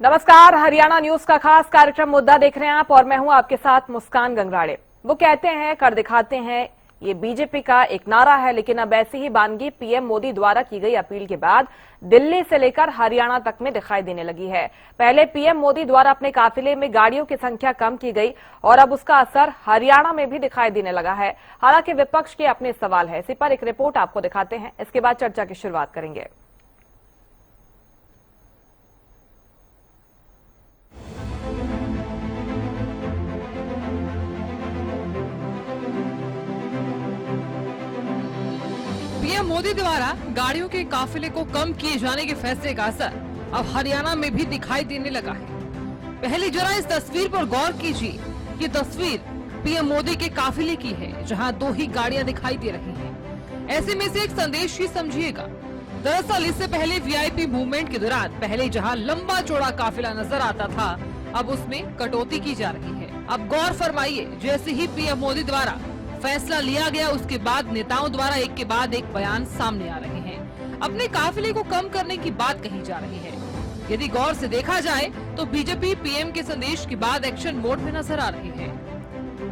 नमस्कार, हरियाणा न्यूज का खास कार्यक्रम मुद्दा देख रहे हैं आप और मैं हूं आपके साथ मुस्कान गंगराड़े। वो कहते हैं कर दिखाते हैं, ये बीजेपी का एक नारा है, लेकिन अब ऐसी ही बानगी पीएम मोदी द्वारा की गई अपील के बाद दिल्ली से लेकर हरियाणा तक में दिखाई देने लगी है। पहले पीएम मोदी द्वारा अपने काफिले में गाड़ियों की संख्या कम की गई और अब उसका असर हरियाणा में भी दिखाई देने लगा है। हालांकि विपक्ष के अपने सवाल है, इसी पर एक रिपोर्ट आपको दिखाते हैं, इसके बाद चर्चा की शुरुआत करेंगे। पीएम मोदी द्वारा गाड़ियों के काफिले को कम किए जाने के फैसले का असर अब हरियाणा में भी दिखाई देने लगा है। पहले जरा इस तस्वीर पर गौर कीजिए। ये तस्वीर पीएम मोदी के काफिले की है, जहां 2 ही गाड़ियां दिखाई दे रही हैं। ऐसे में से एक संदेश ही समझिएगा। दरअसल इससे पहले वीआईपी मूवमेंट के दौरान पहले जहां लंबा चौड़ा काफिला नजर आता था, अब उसमें कटौती की जा रही है। अब गौर फरमाइए, जैसे ही पीएम मोदी द्वारा फैसला लिया गया, उसके बाद नेताओं द्वारा एक के बाद एक बयान सामने आ रहे हैं। अपने काफिले को कम करने की बात कही जा रही है। यदि गौर से देखा जाए तो बीजेपी पीएम के संदेश के बाद एक्शन मोड में नजर आ रही है।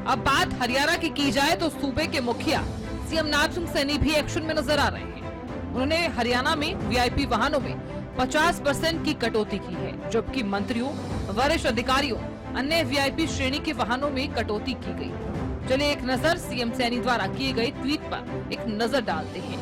अब बात हरियाणा की जाए तो सूबे के मुखिया सीएम नारसिंह सैनी भी एक्शन में नजर आ रहे हैं। उन्होंने हरियाणा में वीआईपी वाहनों में 50% की कटौती की है, जबकि मंत्रियों, वरिष्ठ अधिकारियों, अन्य वीआईपी श्रेणी के वाहनों में कटौती की गई। चलिए एक नजर सीएम सैनी द्वारा किए गए ट्वीट पर एक नजर डालते हैं।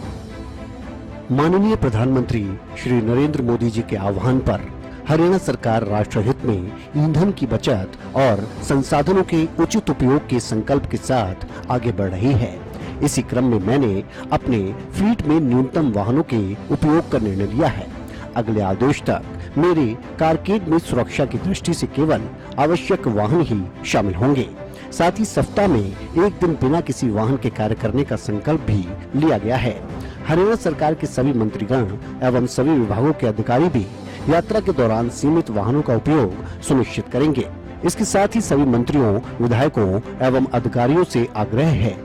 माननीय प्रधानमंत्री श्री नरेंद्र मोदी जी के आह्वान पर हरियाणा सरकार राष्ट्रहित में ईंधन की बचत और संसाधनों के उचित उपयोग के संकल्प के साथ आगे बढ़ रही है। इसी क्रम में मैंने अपने फ्लीट में न्यूनतम वाहनों के उपयोग का निर्णय लिया है। अगले आदेश तक मेरे कारकेड में सुरक्षा की दृष्टि से केवल आवश्यक वाहन ही शामिल होंगे। साथ ही सप्ताह में एक दिन बिना किसी वाहन के कार्य करने का संकल्प भी लिया गया है। हरियाणा सरकार के सभी मंत्रीगण एवं सभी विभागों के अधिकारी भी यात्रा के दौरान सीमित वाहनों का उपयोग सुनिश्चित करेंगे। इसके साथ ही सभी मंत्रियों, विधायकों एवं अधिकारियों से आग्रह है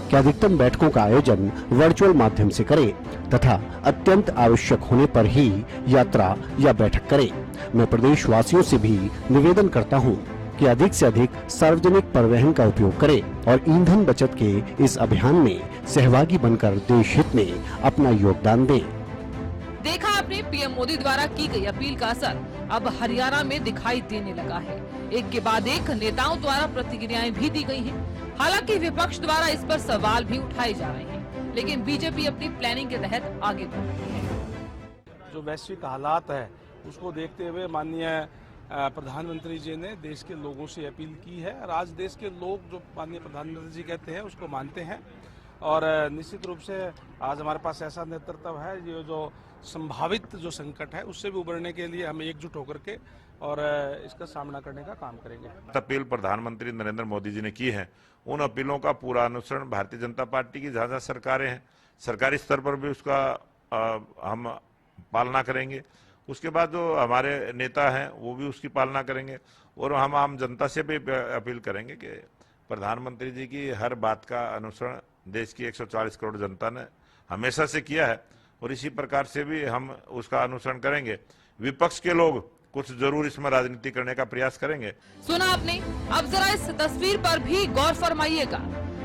कि अधिकतम बैठकों का आयोजन वर्चुअल माध्यम से करें तथा अत्यंत आवश्यक होने पर ही यात्रा या बैठक करें। मैं प्रदेशवासियों से भी निवेदन करता हूं कि अधिक से अधिक सार्वजनिक परिवहन का उपयोग करें और ईंधन बचत के इस अभियान में सहभागी बनकर देश हित में अपना योगदान दें। देखा आपने पीएम मोदी द्वारा की गई अपील का असर अब हरियाणा में दिखाई देने लगा है। एक के बाद एक नेताओं द्वारा प्रतिक्रियाएं भी दी गई हैं। हालांकि विपक्ष द्वारा इस पर सवाल भी उठाए जा रहे हैं, लेकिन बीजेपी अपनी प्लानिंग के तहत आगे बढ़ रही है। जो वैश्विक हालात है उसको देखते हुए माननीय प्रधानमंत्री जी ने देश के लोगों से अपील की है और आज देश के लोग जो माननीय प्रधानमंत्री जी कहते हैं उसको मानते हैं और निश्चित रूप से आज हमारे पास ऐसा नेतृत्व है ये जो संभावित जो संकट है उससे भी उबरने के लिए हम एकजुट होकर के और इसका सामना करने का काम करेंगे। अपील प्रधानमंत्री नरेंद्र मोदी जी ने की है, उन अपीलों का पूरा अनुसरण भारतीय जनता पार्टी की जहाँ सरकारें हैं सरकारी स्तर पर भी उसका हम पालना करेंगे। उसके बाद जो हमारे नेता हैं वो भी उसकी पालना करेंगे और हम आम जनता से भी अपील करेंगे कि प्रधानमंत्री जी की हर बात का अनुसरण देश की 140 करोड़ जनता ने हमेशा से किया है और इसी प्रकार से भी हम उसका अनुसरण करेंगे। विपक्ष के लोग कुछ जरूर इसमें राजनीति करने का प्रयास करेंगे। सुना आपने, अब जरा इस तस्वीर पर भी गौर फरमाइएगा।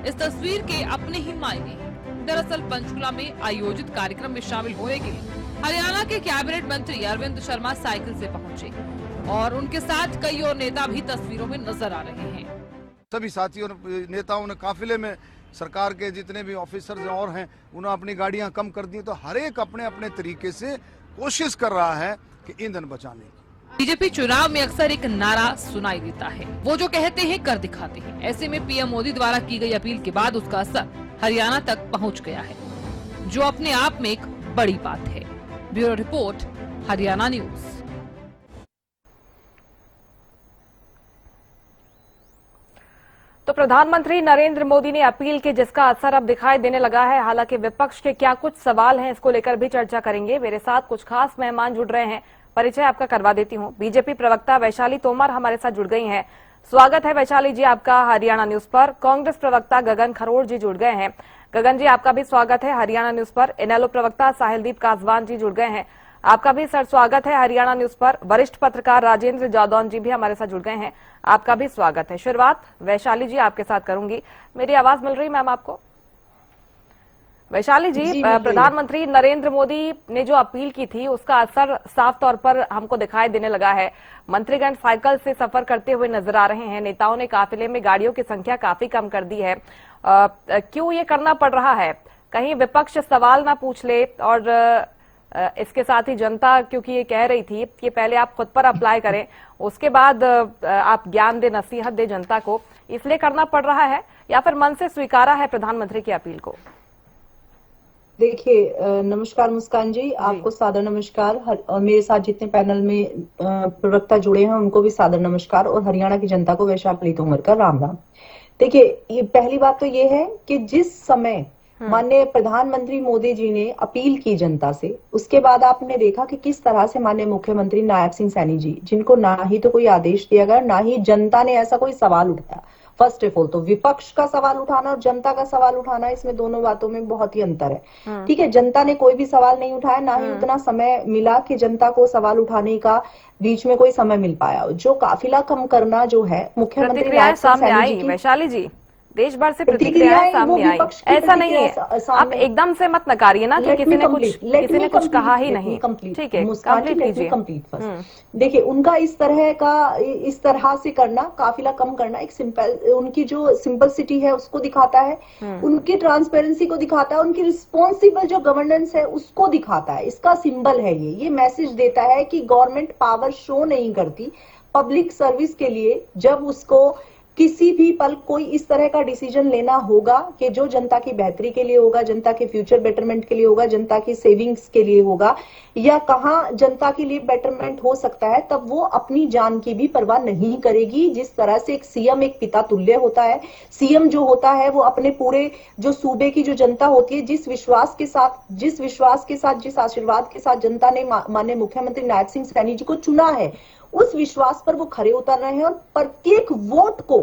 इस तस्वीर के अपने ही मायने हैं। दरअसल पंचकुला में आयोजित कार्यक्रम में शामिल होने के लिए हरियाणा के कैबिनेट मंत्री अरविंद शर्मा साइकिल से पहुंचे और उनके साथ कई और नेता भी तस्वीरों में नजर आ रहे हैं। सभी साथियों नेताओं ने काफिले में सरकार के जितने भी ऑफिसर्स और हैं उन्होंने अपनी गाड़ियां कम कर दी, तो हर एक अपने अपने तरीके से कोशिश कर रहा है कि ईंधन बचाने की। बीजेपी चुनाव में अक्सर एक नारा सुनाई देता है, वो जो कहते हैं कर दिखाते हैं। ऐसे में पीएम मोदी द्वारा की गई अपील के बाद उसका असर हरियाणा तक पहुँच गया है, जो अपने आप में एक बड़ी बात है। Bureau report, Haryana news. तो प्रधानमंत्री नरेंद्र मोदी ने अपील की, जिसका असर अब दिखाई देने लगा है। हालांकि विपक्ष के क्या कुछ सवाल हैं, इसको लेकर भी चर्चा करेंगे। मेरे साथ कुछ खास मेहमान जुड़ रहे हैं, परिचय आपका करवा देती हूं। बीजेपी प्रवक्ता वैशाली तोमर हमारे साथ जुड़ गई हैं। स्वागत है वैशाली जी आपका हरियाणा न्यूज पर। कांग्रेस प्रवक्ता गगन खरोड़ जी जुड़ गए हैं। गगन जी आपका भी स्वागत है हरियाणा न्यूज पर। इनेलो प्रवक्ता साहिलदीप कासवान जी जुड़ गए हैं। आपका भी सर स्वागत है हरियाणा न्यूज पर। वरिष्ठ पत्रकार राजेंद्र जादौन जी भी हमारे साथ जुड़ गए हैं, आपका भी स्वागत है। शुरुआत वैशाली जी आपके साथ करूंगी। मेरी आवाज मिल रही मैम आपको? वैशाली जी, प्रधानमंत्री नरेंद्र मोदी ने जो अपील की थी उसका असर साफ तौर पर हमको दिखाई देने लगा है। मंत्रीगण साइकिल से सफर करते हुए नजर आ रहे हैं। नेताओं ने काफिले में गाड़ियों की संख्या काफी कम कर दी है। क्यों ये करना पड़ रहा है? कहीं विपक्ष सवाल ना पूछ ले, और इसके साथ ही जनता, क्योंकि ये कह रही थी कि पहले आप खुद पर अप्लाई करें, उसके बाद आप ज्ञान दे, नसीहत दे जनता को, इसलिए करना पड़ रहा है या फिर मन से स्वीकारा है प्रधानमंत्री की अपील को? देखिए, नमस्कार मुस्कान जी, आपको सादर नमस्कार, और मेरे साथ जितने पैनल में प्रवक्ता जुड़े हैं उनको भी सादर नमस्कार, और हरियाणा की जनता को वैशाली तोमर का राम राम। देखिए, पहली बात तो ये है कि जिस समय माननीय प्रधानमंत्री मोदी जी ने अपील की जनता से, उसके बाद आपने देखा कि किस तरह से माननीय मुख्यमंत्री नायब सिंह सैनी जी, जिनको ना ही तो कोई आदेश दिया गया, ना ही जनता ने ऐसा कोई सवाल उठाया। फर्स्ट ऑफ ऑल तो विपक्ष का सवाल उठाना और जनता का सवाल उठाना, इसमें दोनों बातों में बहुत ही अंतर है। ठीक है, जनता ने कोई भी सवाल नहीं उठाया, ना ही उतना समय मिला कि जनता को सवाल उठाने का बीच में कोई समय मिल पाया। जो काफिला कम करना जो है, मुख्यमंत्री सामने आई वैशाली जी, देश भर से प्रतिक्रियाएं सामने आई। ऐसा नहीं है, आप एकदम से मत नकारिए ना कि किसी ने कुछ कहा ही नहीं। ठीक है, कंप्लीट कीजिए। देखिए, उनका इस तरह से करना, काफिला कम करना, एक सिंपल, उनकी जो सिंपलिसिटी है उसको दिखाता है, उनकी ट्रांसपेरेंसी को दिखाता है, उनकी रिस्पॉन्सिबल जो गवर्नेंस है उसको दिखाता है। इसका सिंबल है ये मैसेज देता है कि गवर्नमेंट पावर शो नहीं करती पब्लिक सर्विस के लिए। जब उसको किसी भी पल कोई इस तरह का डिसीजन लेना होगा कि जो जनता की बेहतरी के लिए होगा, जनता के फ्यूचर बेटरमेंट के लिए होगा, जनता की सेविंग्स के लिए होगा, या कहाँ जनता के लिए बेटरमेंट हो सकता है, तब वो अपनी जान की भी परवाह नहीं करेगी। जिस तरह से एक सीएम एक पिता तुल्य होता है, सीएम जो होता है वो अपने पूरे जो सूबे की जो जनता होती है, जिस विश्वास के साथ, जिस आशीर्वाद के साथ जनता ने माननीय मुख्यमंत्री नायब सिंह सैनी जी को चुना है, उस विश्वास पर वो खरे उतर रहे हैं। और प्रत्येक वोट को,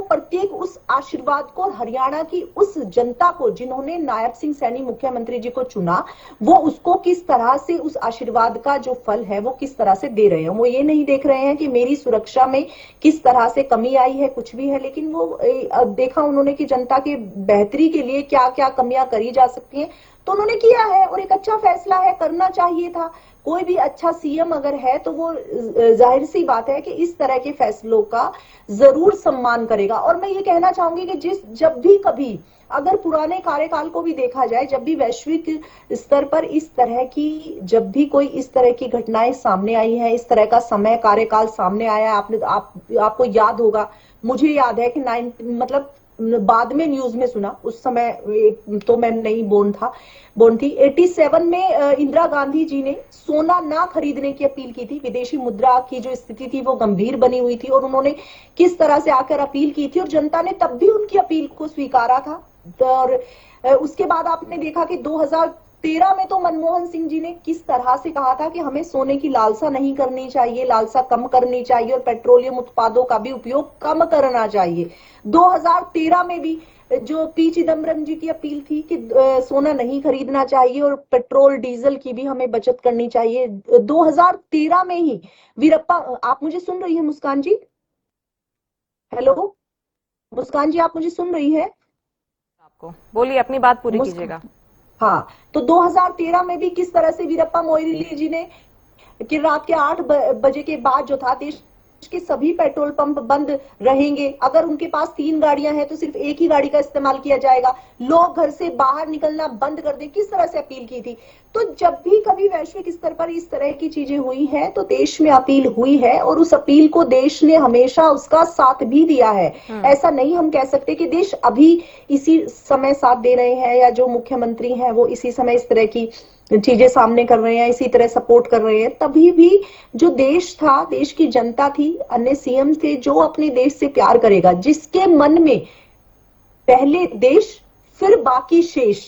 प्रत्येक उस आशीर्वाद को, हरियाणा की उस जनता को जिन्होंने नायब सिंह सैनी मुख्यमंत्री जी को चुना, वो उसको किस तरह से उस आशीर्वाद का जो फल है वो किस तरह से दे रहे हैं। वो ये नहीं देख रहे हैं कि मेरी सुरक्षा में किस तरह से कमी आई है, कुछ भी है, लेकिन वो देखा उन्होंने कि जनता के बेहतरी के लिए क्या क्या कमियां करी जा सकती हैं, तो उन्होंने किया है। और एक अच्छा फैसला है, करना चाहिए था। कोई भी अच्छा सीएम अगर है तो वो जाहिर सी बात है कि इस तरह के फैसलों का जरूर सम्मान करेगा। और मैं ये कहना चाहूंगी कि जब भी कभी अगर पुराने कार्यकाल को भी देखा जाए, जब भी वैश्विक स्तर पर इस तरह की, जब भी कोई इस तरह की घटनाएं सामने आई हैं, इस तरह का समय कार्यकाल सामने आया, आपको याद होगा, मुझे याद है कि मतलब बाद में न्यूज में सुना, उस समय तो मैं नहीं बोर्न थी। 87 में इंदिरा गांधी जी ने सोना ना खरीदने की अपील की थी। विदेशी मुद्रा की जो स्थिति थी वो गंभीर बनी हुई थी, और उन्होंने किस तरह से आकर अपील की थी, और जनता ने तब भी उनकी अपील को स्वीकारा था। और उसके बाद आपने देखा कि 2013 में तो मनमोहन सिंह जी ने किस तरह से कहा था कि हमें सोने की लालसा नहीं करनी चाहिए, लालसा कम करनी चाहिए, और पेट्रोलियम उत्पादों का भी उपयोग कम करना चाहिए। 2013 में भी जो पी चिदम्बरम जी की अपील थी कि सोना नहीं खरीदना चाहिए और पेट्रोल डीजल की भी हमें बचत करनी चाहिए। 2013 में ही वीरप्पा, आप मुझे सुन रही है मुस्कान जी? हेलो मुस्कान जी, आप मुझे सुन रही है? आपको बोलिए, अपनी बात पूरी कीजिएगा। हाँ, तो 2013 में भी किस तरह से वीरप्पा मोइली जी ने कि रात के 8 बजे के बाद जो था, देश के सभी पेट्रोल पंप बंद रहेंगे, अगर उनके पास 3 गाड़ियां हैं तो सिर्फ एक ही गाड़ी का इस्तेमाल किया जाएगा, लोग घर से बाहर निकलना बंद कर दें, किस तरह से अपील की थी। तो जब भी कभी वैश्विक स्तर पर इस तरह की चीजें हुई हैं तो देश में अपील हुई है, और उस अपील को देश ने हमेशा उसका साथ भी दिया है। ऐसा नहीं हम कह सकते कि देश अभी इसी समय साथ दे रहे हैं, या जो मुख्यमंत्री हैं वो इसी समय इस तरह की चीजें सामने कर रहे हैं, इसी तरह सपोर्ट कर रहे हैं। तभी भी जो देश था, देश की जनता थी, अन्य सीएम थे, जो अपने देश से प्यार करेगा, जिसके मन में पहले देश फिर बाकी शेष,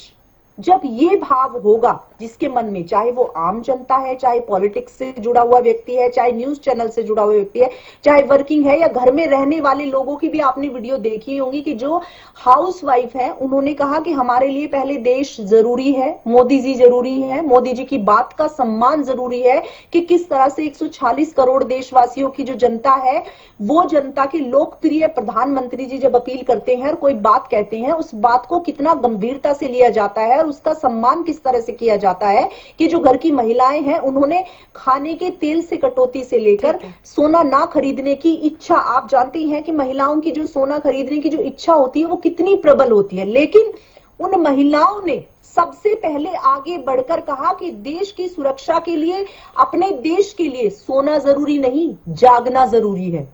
जब ये भाव होगा, जिसके मन में, चाहे वो आम जनता है, चाहे पॉलिटिक्स से जुड़ा हुआ व्यक्ति है, चाहे न्यूज चैनल से जुड़ा हुआ व्यक्ति है, चाहे वर्किंग है या घर में रहने वाले लोगों की भी आपने वीडियो देखी होगी कि जो हाउसवाइफ है उन्होंने कहा कि हमारे लिए पहले देश जरूरी है, मोदी जी जरूरी है, मोदी जी की बात का सम्मान जरूरी है कि किस तरह से 140 करोड़ देशवासियों की जो जनता है वो जनता के लोकप्रिय प्रधानमंत्री जी जब अपील करते हैं और कोई बात कहते हैं उस बात को कितना गंभीरता से लिया जाता है और उसका सम्मान किस तरह से किया जाता है कि जो घर की महिलाएं हैं उन्होंने खाने के तेल से कटौती से लेकर सोना ना खरीदने की इच्छा, आप जानते हैं कि महिलाओं की जो सोना खरीदने की जो इच्छा होती है वो कितनी प्रबल होती है, लेकिन उन महिलाओं ने सबसे पहले आगे बढ़कर कहा कि देश की सुरक्षा के लिए, अपने देश के लिए सोना जरूरी नहीं, जागना जरूरी है।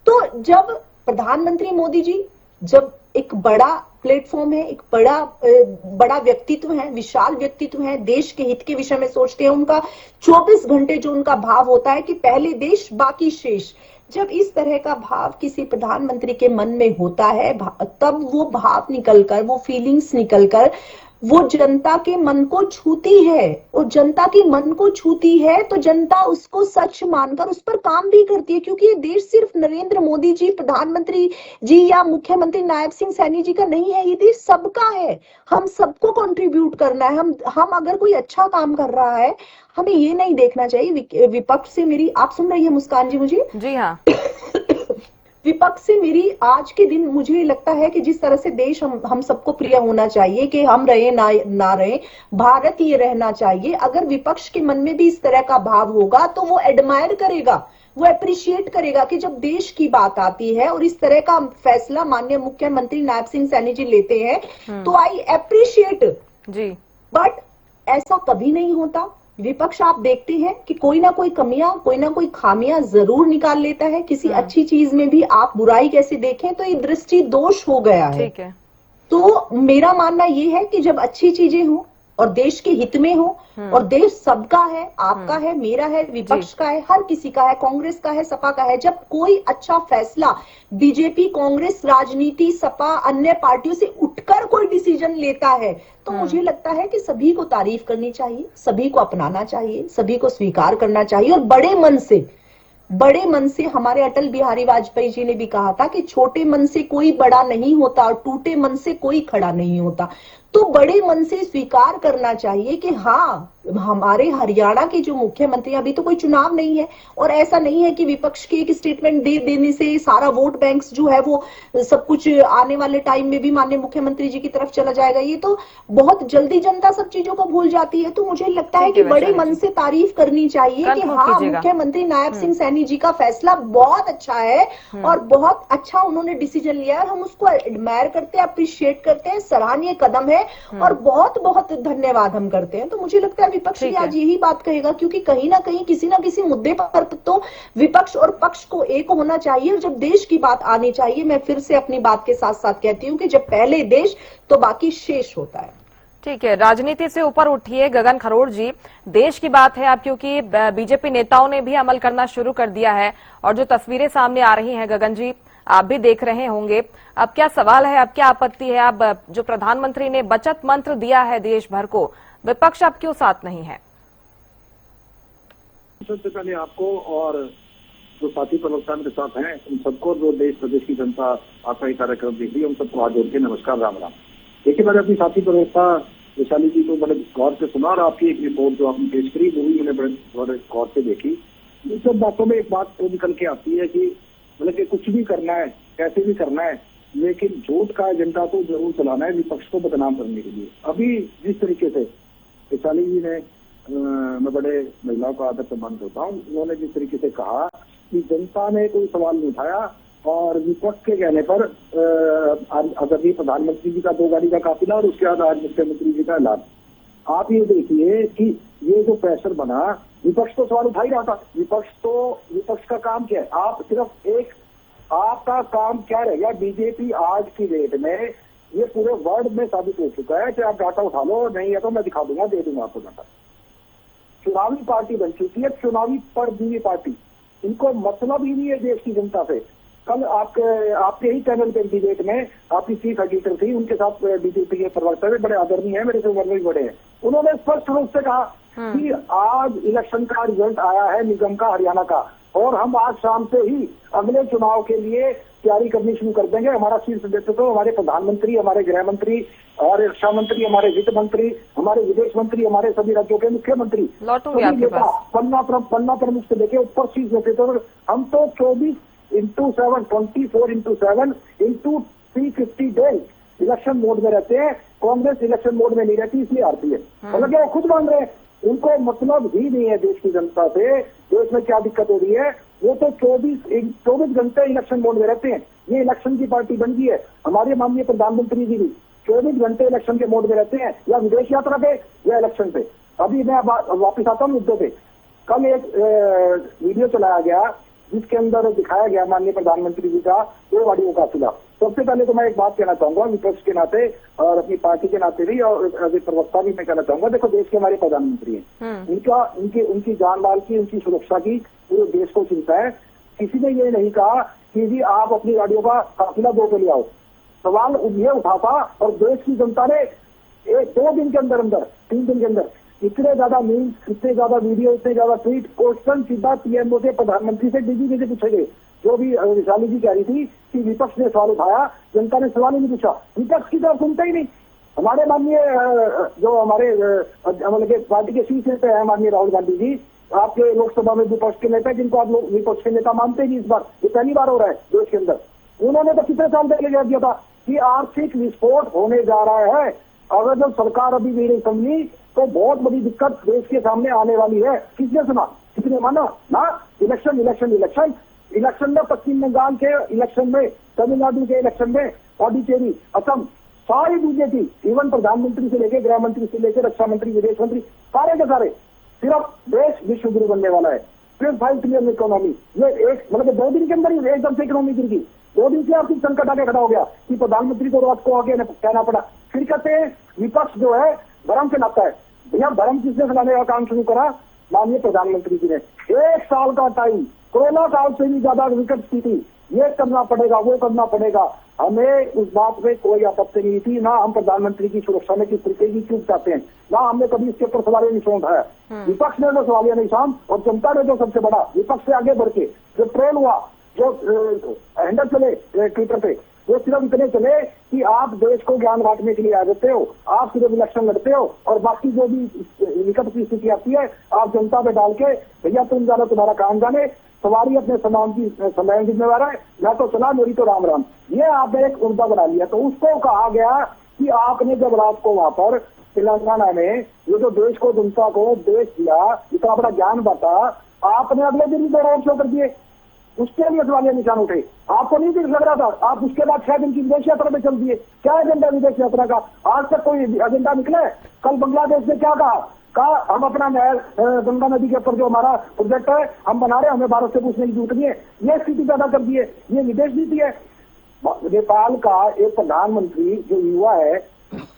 तो जब प्रधानमंत्री मोदी जी, जब एक बड़ा प्लेटफॉर्म है, एक बड़ा व्यक्तित्व है, विशाल व्यक्तित्व है, देश के हित के विषय में सोचते हैं, उनका 24 घंटे जो उनका भाव होता है कि पहले देश बाकी शेष, जब इस तरह का भाव किसी प्रधानमंत्री के मन में होता है तब वो भाव निकलकर, वो फीलिंग्स निकलकर वो जनता के मन को छूती है, और जनता के मन को छूती है तो जनता उसको सच मानकर उस पर काम भी करती है, क्योंकि ये देश सिर्फ नरेंद्र मोदी जी, प्रधानमंत्री जी या मुख्यमंत्री नायब सिंह सैनी जी का नहीं है, ये देश सबका है, हम सबको कंट्रीब्यूट करना है। हम अगर कोई अच्छा काम कर रहा है हमें ये नहीं देखना चाहिए विपक्ष से मेरी, आप सुन रही है मुस्कान जी मुझे? जी हाँ। विपक्ष से मेरी आज के दिन मुझे लगता है कि जिस तरह से देश हम सबको प्रिय होना चाहिए कि हम रहे ना रहे, भारत ये रहना चाहिए, अगर विपक्ष के मन में भी इस तरह का भाव होगा तो वो एडमायर करेगा, वो अप्रिशिएट करेगा कि जब देश की बात आती है और इस तरह का फैसला माननीय मुख्यमंत्री नायब सिंह सैनी जी लेते हैं तो आई अप्रिशिएट जी। बट ऐसा कभी नहीं होता। विपक्ष आप देखते हैं कि कोई ना कोई कमियां, कोई ना कोई खामियां जरूर निकाल लेता है। किसी अच्छी चीज में भी आप बुराई कैसे देखें तो ये दृष्टि दोष हो गया है। ठीक है। तो मेरा मानना ये है कि जब अच्छी चीजें हो और देश के हित में हो और देश सबका है, आपका है, मेरा है, विपक्ष का है, हर किसी का है, कांग्रेस का है, सपा का है, जब कोई अच्छा फैसला बीजेपी, कांग्रेस, राजनीति, सपा, अन्य पार्टियों से उठकर कोई डिसीजन लेता है तो मुझे लगता है कि सभी को तारीफ करनी चाहिए, सभी को अपनाना चाहिए, सभी को स्वीकार करना चाहिए और बड़े मन से हमारे अटल बिहारी वाजपेयी जी ने भी कहा था कि छोटे मन से कोई बड़ा नहीं होता और टूटे मन से कोई खड़ा नहीं होता। तो बड़े मन से स्वीकार करना चाहिए कि हाँ, हमारे हरियाणा के जो मुख्यमंत्री, अभी तो कोई चुनाव नहीं है और ऐसा नहीं है कि विपक्ष की एक स्टेटमेंट दे देने से सारा वोट बैंक जो है वो सब कुछ आने वाले टाइम में भी माननीय मुख्यमंत्री जी की तरफ चला जाएगा। ये तो बहुत जल्दी जनता सब चीजों को भूल जाती है। तो मुझे लगता है कि बड़े मन से तारीफ करनी चाहिए कि हाँ, मुख्यमंत्री नायब सिंह सैनी जी का फैसला बहुत अच्छा है और बहुत अच्छा उन्होंने डिसीजन लिया है। हम उसको एडमायर करते हैं, अप्रिशिएट करते हैं, सराहनीय कदम है और बहुत बहुत धन्यवाद हम करते हैं। तो मुझे लगता है विपक्ष भी आज यही बात कहेगा, क्योंकि कहीं ना कहीं किसी ना किसी मुद्दे पर तो विपक्ष और पक्ष को एक होना चाहिए और जब देश की बात आनी चाहिए, मैं फिर से अपनी बात के साथ साथ कहती हूँ कि जब पहले देश तो बाकी शेष होता है। ठीक है, राजनीति से ऊपर उठिए गगन खरोड़ जी, देश की बात है अब, क्योंकि बीजेपी नेताओं ने भी अमल करना शुरू कर दिया है और जो तस्वीरें सामने आ रही हैं गगन जी आप भी देख रहे होंगे, अब क्या सवाल है, अब क्या आपत्ति है? अब जो प्रधानमंत्री ने बचत मंत्र दिया है देश भर को, विपक्ष अब क्यों साथ नहीं है? सबसे पहले आपको और जो साथी प्रवक्ता के साथ हैं उन सबको, जो देश प्रदेश की जनता आपका ये कार्यक्रम देख रही है, उन सबको हाथ जोड़ के नमस्कार, राम राम। देखिए, मैंने अपनी साथी प्रवक्ता वैशाली जी को बड़े गौर से सुना और आपकी एक रिपोर्ट जो आपने पेश करी वो भी मैंने बड़े गौर से देखी। इन सब बातों में एक बात तो निकल के आती है कि मतलब कि कुछ भी करना है, कैसे भी करना है, लेकिन झूठ का एजेंडा तो जरूर चलाना है विपक्ष को बदनाम करने के लिए। अभी जिस तरीके से वैशाली जी ने, मैं बड़े महिलाओं का आदर सम्मान करता हूँ, उन्होंने जिस तरीके से कहा कि जनता ने कोई सवाल नहीं उठाया और विपक्ष के कहने पर अभी प्रधानमंत्री जी का 2 गाड़ी का काफिला और उसके बाद आज मुख्यमंत्री जी का ऐलान। आप ये देखिए कि ये जो प्रेशर बना, विपक्ष तो सवाल उठा ही रहा था। विपक्ष का काम क्या है? आप सिर्फ एक, आपका काम क्या रह गया? बीजेपी आज की डेट में ये पूरे वर्ल्ड में साबित हो चुका है कि आप डाटा उठा लो, नहीं है तो मैं दिखा दूंगा, दे दूंगा आपको डाटा। चुनावी पार्टी बन चुकी है, चुनावी पर भी पार्टी, इनको मतलब ही नहीं है देश की जनता से। कल आपके ही चैनल के डिबेट में आपकी चीफ एडिटर थी, उनके साथ बीजेपी के प्रवक्ता भी बड़े आदरणीय है, मेरे से उम्र में भी बड़े हैं, उन्होंने स्पष्ट रूप से कहा कि आज इलेक्शन का रिजल्ट आया है निगम का, हरियाणा का, और हम आज शाम से ही अगले चुनाव के लिए तैयारी करनी शुरू कर देंगे। हमारा शीर्ष नेतृत्व, हमारे प्रधानमंत्री, हमारे गृह मंत्री, हमारे रक्षा मंत्री, हमारे वित्त मंत्री, हमारे विदेश मंत्री, हमारे सभी राज्यों के मुख्यमंत्री, लौटूंगी आपके पास, पन्ना प्रमुख से लेके ऊपर शीर्ष नेतृत्व, हम तो 24x7 24x7 into 350 days election mode में रहते हैं। कांग्रेस इलेक्शन मोड में नहीं रहती, इसलिए हारती है। मतलब वो खुद मान रहे हैं, उनको मतलब ही नहीं है देश की जनता से, देश में क्या दिक्कत हो रही है। वो तो 24 घंटे इलेक्शन मोड में रहते हैं। ये इलेक्शन की पार्टी बन गई है। हमारे माननीय प्रधानमंत्री जी भी 24 घंटे इलेक्शन के मोड में रहते हैं, या विदेश यात्रा पे या इलेक्शन पे। अभी मैं वापिस आता हूँ मुद्दे पे। कल एक वीडियो चलाया गया जिसके अंदर दिखाया गया माननीय प्रधानमंत्री जी का 2 गाड़ियों का काफिला। सबसे पहले तो मैं एक बात कहना चाहूंगा विपक्ष के नाते और अपनी पार्टी के नाते भी, और प्रवक्ता भी मैं कहना चाहूंगा, देखो देश के हमारे प्रधानमंत्री हैं, उनकी जान माल की, उनकी सुरक्षा की पूरे देश को चिंता है। किसी ने ये नहीं कहा कि जी आप अपनी गाड़ियों का काफिला 2 पे ले आओ। सवाल ये उठा था, और देश की जनता ने 2 दिन के अंदर 3 दिन के अंदर इतने ज्यादा न्यूज, इतने ज्यादा वीडियो, इतने ज्यादा ट्वीट, क्वेश्चन सीधा पीएमओ से, प्रधानमंत्री से, डीजी से पूछे गए। जो भी विशाली जी कह रही थी कि विपक्ष ने सवाल उठाया, जनता ने सवाल ही नहीं पूछा। विपक्ष की तरफ सुनता ही नहीं। हमारे माननीय जो हमारे मतलब पार्टी के शीर्ष नेता है माननीय राहुल गांधी जी, आपके लोकसभा में विपक्ष के नेता, जिनको आप लोग विपक्ष के नेता मानते ही इस बार, ये पहली बार हो रहा है देश के अंदर। उन्होंने तो कितने साल पहले कह दिया था कि आर्थिक विस्फोट होने जा रहा है। अगर जब सरकार अभी भी नहीं समझी तो बहुत बड़ी दिक्कत देश के सामने आने वाली है। किसने सुना, किसने माना ना? इलेक्शन इलेक्शन इलेक्शन इलेक्शन में, पश्चिम बंगाल के इलेक्शन में, तमिलनाडु के इलेक्शन में, पौडीचेरी, असम, सारी बीजेपी, इवन प्रधानमंत्री से लेकर, गृह मंत्री से लेकर, रक्षा मंत्री, विदेश मंत्री, सारे के सारे, सिर्फ देश विश्व गुरु बनने वाला है। फिर 5 ट्रिलियन इकोनॉमी, ये एक मतलब 2 दिन के अंदर ही एकदम से इकोनॉमी गिर गई। 2 दिन से आर्थिक संकट आगे खड़ा हो गया कि प्रधानमंत्री को रात को आगे कहना पड़ा। फिर कहते हैं विपक्ष जो है धर्म से लाता है। भैया धर्म किसने फैलाने का काम शुरू करा? माननीय प्रधानमंत्री जी ने। 1 साल का टाइम, कोरोना काल से भी ज्यादा विकट स्थिति, ये करना पड़ेगा, वो करना पड़ेगा। हमें उस बात में कोई आपत्ति नहीं थी, ना हम प्रधानमंत्री की सुरक्षा में किस तरीके की चूक चाहते हैं, ना हमने कभी इसके ऊपर सवालिया निशान उठाया। विपक्ष ने जो सवालिया निशान, और जनता ने जो सबसे बड़ा विपक्ष से आगे बढ़ के जो ट्रोल हुआ, जो हैंडल चले ट्विटर पे, वो सिर्फ इतने चले कि आप देश को ज्ञान बांटने के लिए आ जाते हो, आप सिर्फ इलेक्शन लड़ते हो, और बाकी जो भी विकट की स्थिति आती है आप जनता पे डाल के भैया तुम जानो तुम्हारा काम जाने, सवारी अपने समान की समय जिम्मेवार है, मैं तो चला मेरी तो राम राम। ये आपने एक मुद्दा बना लिया। तो उसको कहा गया कि आपने जब रात को वहां पर तेलंगाना में ये जो देश को, जनता को देश दिया, इतना बड़ा ज्ञान बांटा, आपने अगले दिन भी रोड शो कर दिए, उसके लिए सवालिया निशान उठे। आपको नहीं लग रहा था? आप उसके बाद 6 दिन की विदेश यात्रा पे चल दिए। क्या एजेंडा विदेश यात्रा का? आज तक कोई एजेंडा निकला है? कल बांग्लादेश ने क्या कहा हम अपना नहर गंगा नदी के ऊपर जो हमारा प्रोजेक्ट है हम बना रहे हैं, हमें भारत से पूछने की जरूरत नहीं है। ये स्थिति पैदा कर दी है, ये विदेश नीति है। नेपाल का एक प्रधानमंत्री जो युवा है,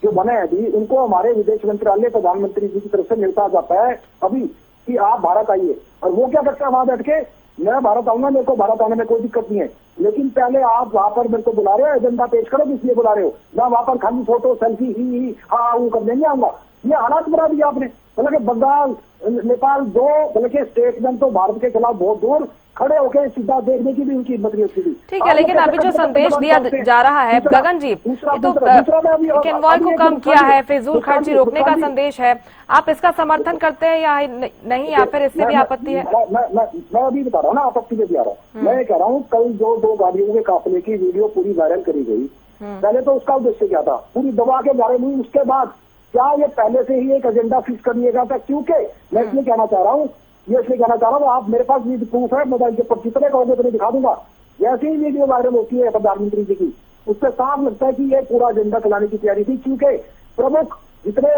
जो बने हैं अभी, उनको हमारे विदेश मंत्रालय प्रधानमंत्री जी की तरफ से मिलता जाता है अभी कि आप भारत आइए, और वो क्या करते हैं वहां बैठ के, मैं भारत आऊंगा, मेरे को भारत आने में कोई दिक्कत नहीं है, लेकिन पहले आप वहां पर मेरे को बुला रहे हो, एजेंडा पेश करो किस लिए बुला रहे हो। मैं वहां पर खाली फोटो सेल्फी ही हाँ वो कर देंगे आऊंगा। ये हालात बना दिया आपने। मतलब कि बंगाल, नेपाल, 2 बल्कि स्टेटमेंट तो भारत के खिलाफ बहुत दूर खड़े होकर सीधा देखने की भी उनकी हिम्मत नहीं होती थी। ठीक है, लेकिन अभी जो संदेश दिया जा रहा है गगन जी, ये तो कन्वॉय को कम किया है, फिजूल खर्ची रोकने का संदेश है, आप इसका समर्थन करते हैं या नहीं, या फिर इससे भी आपत्ति है? मैं अभी बता रहा हूँ ना, आपत्ति भी आ रहा हूँ। मैं कह रहा हूँ कल जो 2 गाड़ियों के काफिले की वीडियो पूरी वायरल करी गई, पहले तो उसका उद्देश्य क्या था? पूरी दबा के जा रही हुई, उसके बाद क्या ये पहले से ही एक एजेंडा फिक्स कर लिएगा था? क्योंकि मैं इसलिए कहना चाह रहा हूँ, आप मेरे पास भी प्रूफ है, मोबाइल के ऊपर जितने कहोगे उतने दिखा दूंगा। जैसे ही वीडियो वायरल होती है प्रधानमंत्री जी की, उससे साफ लगता है कि ये पूरा एजेंडा चलाने की तैयारी थी। क्योंकि प्रमुख जितने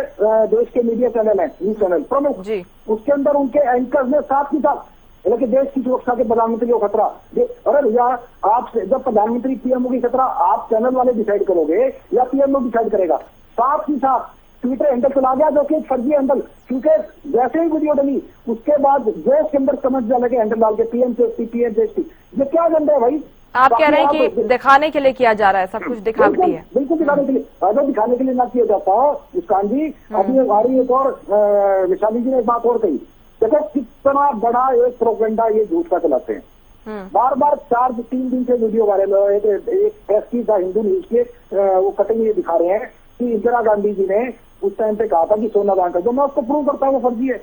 देश के मीडिया चैनल हैं, न्यूज चैनल प्रमुख, उसके अंदर उनके एंकर ने साथ ही साथ लेकिन देश की सुरक्षा के प्रधानमंत्री को खतरा। अरे भैया, आप जब प्रधानमंत्री पीएमओ की खतरा आप चैनल वाले डिसाइड करोगे या पीएमओ डिसाइड करेगा? साथ ही साथ ट्विटर हैंडल चला गया जो कि फर्जी हैंडल, क्योंकि जैसे ही वीडियो डली उसके बाद जो उसके अंदर कमेंट डाले के हैंडल डाल के पीएम सेफ्टी, ये क्या एजेंडा है भाई? आप कह रहे हैं कि दिखाने के लिए किया जा रहा है, सब कुछ दिखावटी है। बिल्कुल दिखाने के लिए, अगर दिखाने के लिए ना किया जाता है मुस्कान जी। अभी हमारी एक और विशाली जी ने एक बात और कही, देखो कितना बड़ा एक प्रोपेगेंडा ये झूठ का चलाते हैं। बार बार 4-3 दिन से वीडियो वायरल हो रहे थे, एक प्रेस की था हिंदू न्यूज के, वो कटिंग ये दिखा रहे हैं कि इंदिरा गांधी जी ने उस टाइम पे कहा था कि सोना दान कर दो। मैं उसको प्रूव करता हूँ वो फर्जी है।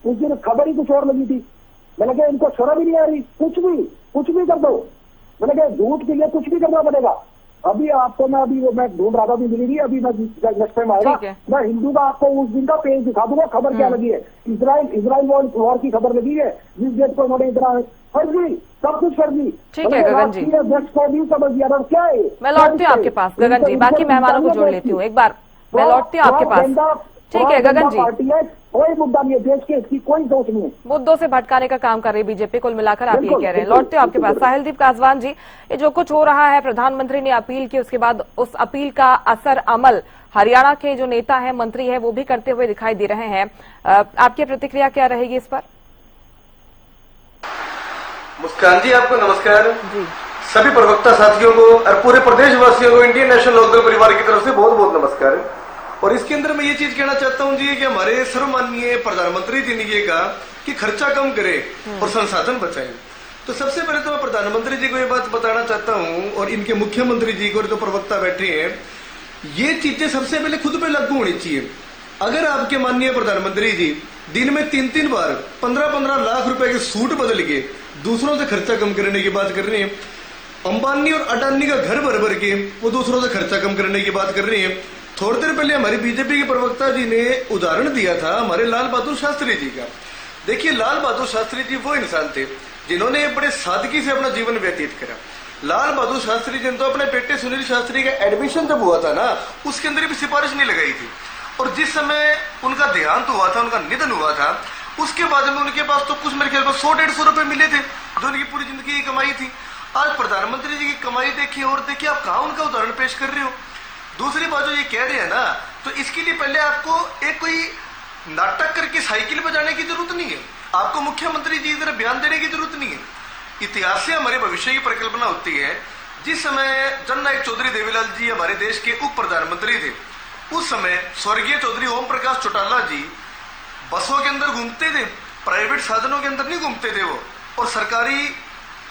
उस दिन खबर ही कुछ और लगी थी। मैंने कहा इनको शर्म ही नहीं आ रही, कुछ भी कर दो। मैंने कहा झूठ के लिए कुछ भी करना पड़ेगा। अभी आपको मैं ढूंढ रहा था, अभी मिली नहीं, अभी मैं नेक्स्ट टाइम आएगा मैं हिंदू का आपको उस दिन का पेज दिखा दूंगा। खबर क्या लगी है, इजराइल वॉर की खबर लगी है, जिस डेट को उन्होंने इतना फर्जी, सब कुछ फर्जी। ठीक है गगन जी, अध्यक्ष को भी समझ दिया क्या है। मैं लौटती हूँ आपके पास गगन जी, बाकी मेहमानों को जोड़ लेती हूँ एक बार। मैं लौटती हूँ आपके पास। ठीक है गगन जी, पार्टी है, कोई मुद्दा नहीं है देश के, इसकी कोई सोच नहीं है। मुद्दों से भटकाने का काम कर रही बीजेपी, कुल मिलाकर आप ये कह रहे हैं। लौटते हो आपके पास साहिलदीप कासवान जी, ये जो कुछ हो रहा है, प्रधानमंत्री ने अपील की, उसके बाद उस अपील का असर अमल हरियाणा के जो नेता है, मंत्री है, वो भी करते हुए दिखाई दे रहे हैं। आपकी प्रतिक्रिया क्या रहेगी इस पर? मुस्कान जी आपको नमस्कार जी। सभी प्रवक्ता साथियों को और पूरे प्रदेशवासियों को इंडियन नेशनल लोकदल परिवार की तरफ से बहुत बहुत नमस्कार। और इसके अंदर मैं ये चीज कहना चाहता हूं जी कि हमारे सर्वमाननीय प्रधानमंत्री जी ने ये कहा कि खर्चा कम करें और संसाधन बचाएं। तो सबसे पहले तो मैं प्रधानमंत्री जी को ये बात बताना चाहता हूं और इनके मुख्यमंत्री जी को, जो प्रवक्ता बैठे हैं, ये चीजें सबसे पहले खुद पे लागू होनी चाहिए। अगर आपके माननीय प्रधानमंत्री जी दिन में 3-3 बार 15-15 लाख रुपए के सूट बदल के दूसरों से खर्चा कम करने की बात कर रहे हैं, अंबानी और अडानी का घर भर भर के वो दूसरों से खर्चा कम करने की बात कर रही है। थोड़ी देर पहले हमारी बीजेपी के प्रवक्ता जी ने उदाहरण दिया था हमारे लाल बहादुर शास्त्री जी का। देखिए लाल बहादुर शास्त्री जी वो इंसान थे जिन्होंने बड़े सादगी से अपना जीवन व्यतीत करा। लाल बहादुर शास्त्री जी ने तो अपने बेटे सुनील शास्त्री का एडमिशन जब हुआ था ना, उसके अंदर भी सिफारिश नहीं लगाई थी। और जिस समय उनका देहांत हुआ था, उनका निधन हुआ था, उसके बाद में उनके पास तो कुछ मेरे ख्याल में 100-150 रुपए मिले थे, जो उनकी पूरी जिंदगी की कमाई थी। आज प्रधानमंत्री जी की कमाई देखिए और देखिए आप कहाँ उनका उदाहरण पेश कर रहे हो। दूसरी बात जो ये कह रहे हैं ना, तो इसके लिए पहले आपको एक कोई नाटक करके साइकिल बजाने की जरूरत नहीं है, आपको मुख्यमंत्री जी जरा बयान देने की जरूरत नहीं है। इतिहास से हमारे भविष्य की परिकल्पना होती है। जिस समय जननायक चौधरी देवीलाल जी हमारे देश के उप प्रधानमंत्री थे, उस समय स्वर्गीय चौधरी ओम प्रकाश चौटाला जी बसों के अंदर घूमते थे, प्राइवेट साधनों के अंदर नहीं घूमते थे वो, और सरकारी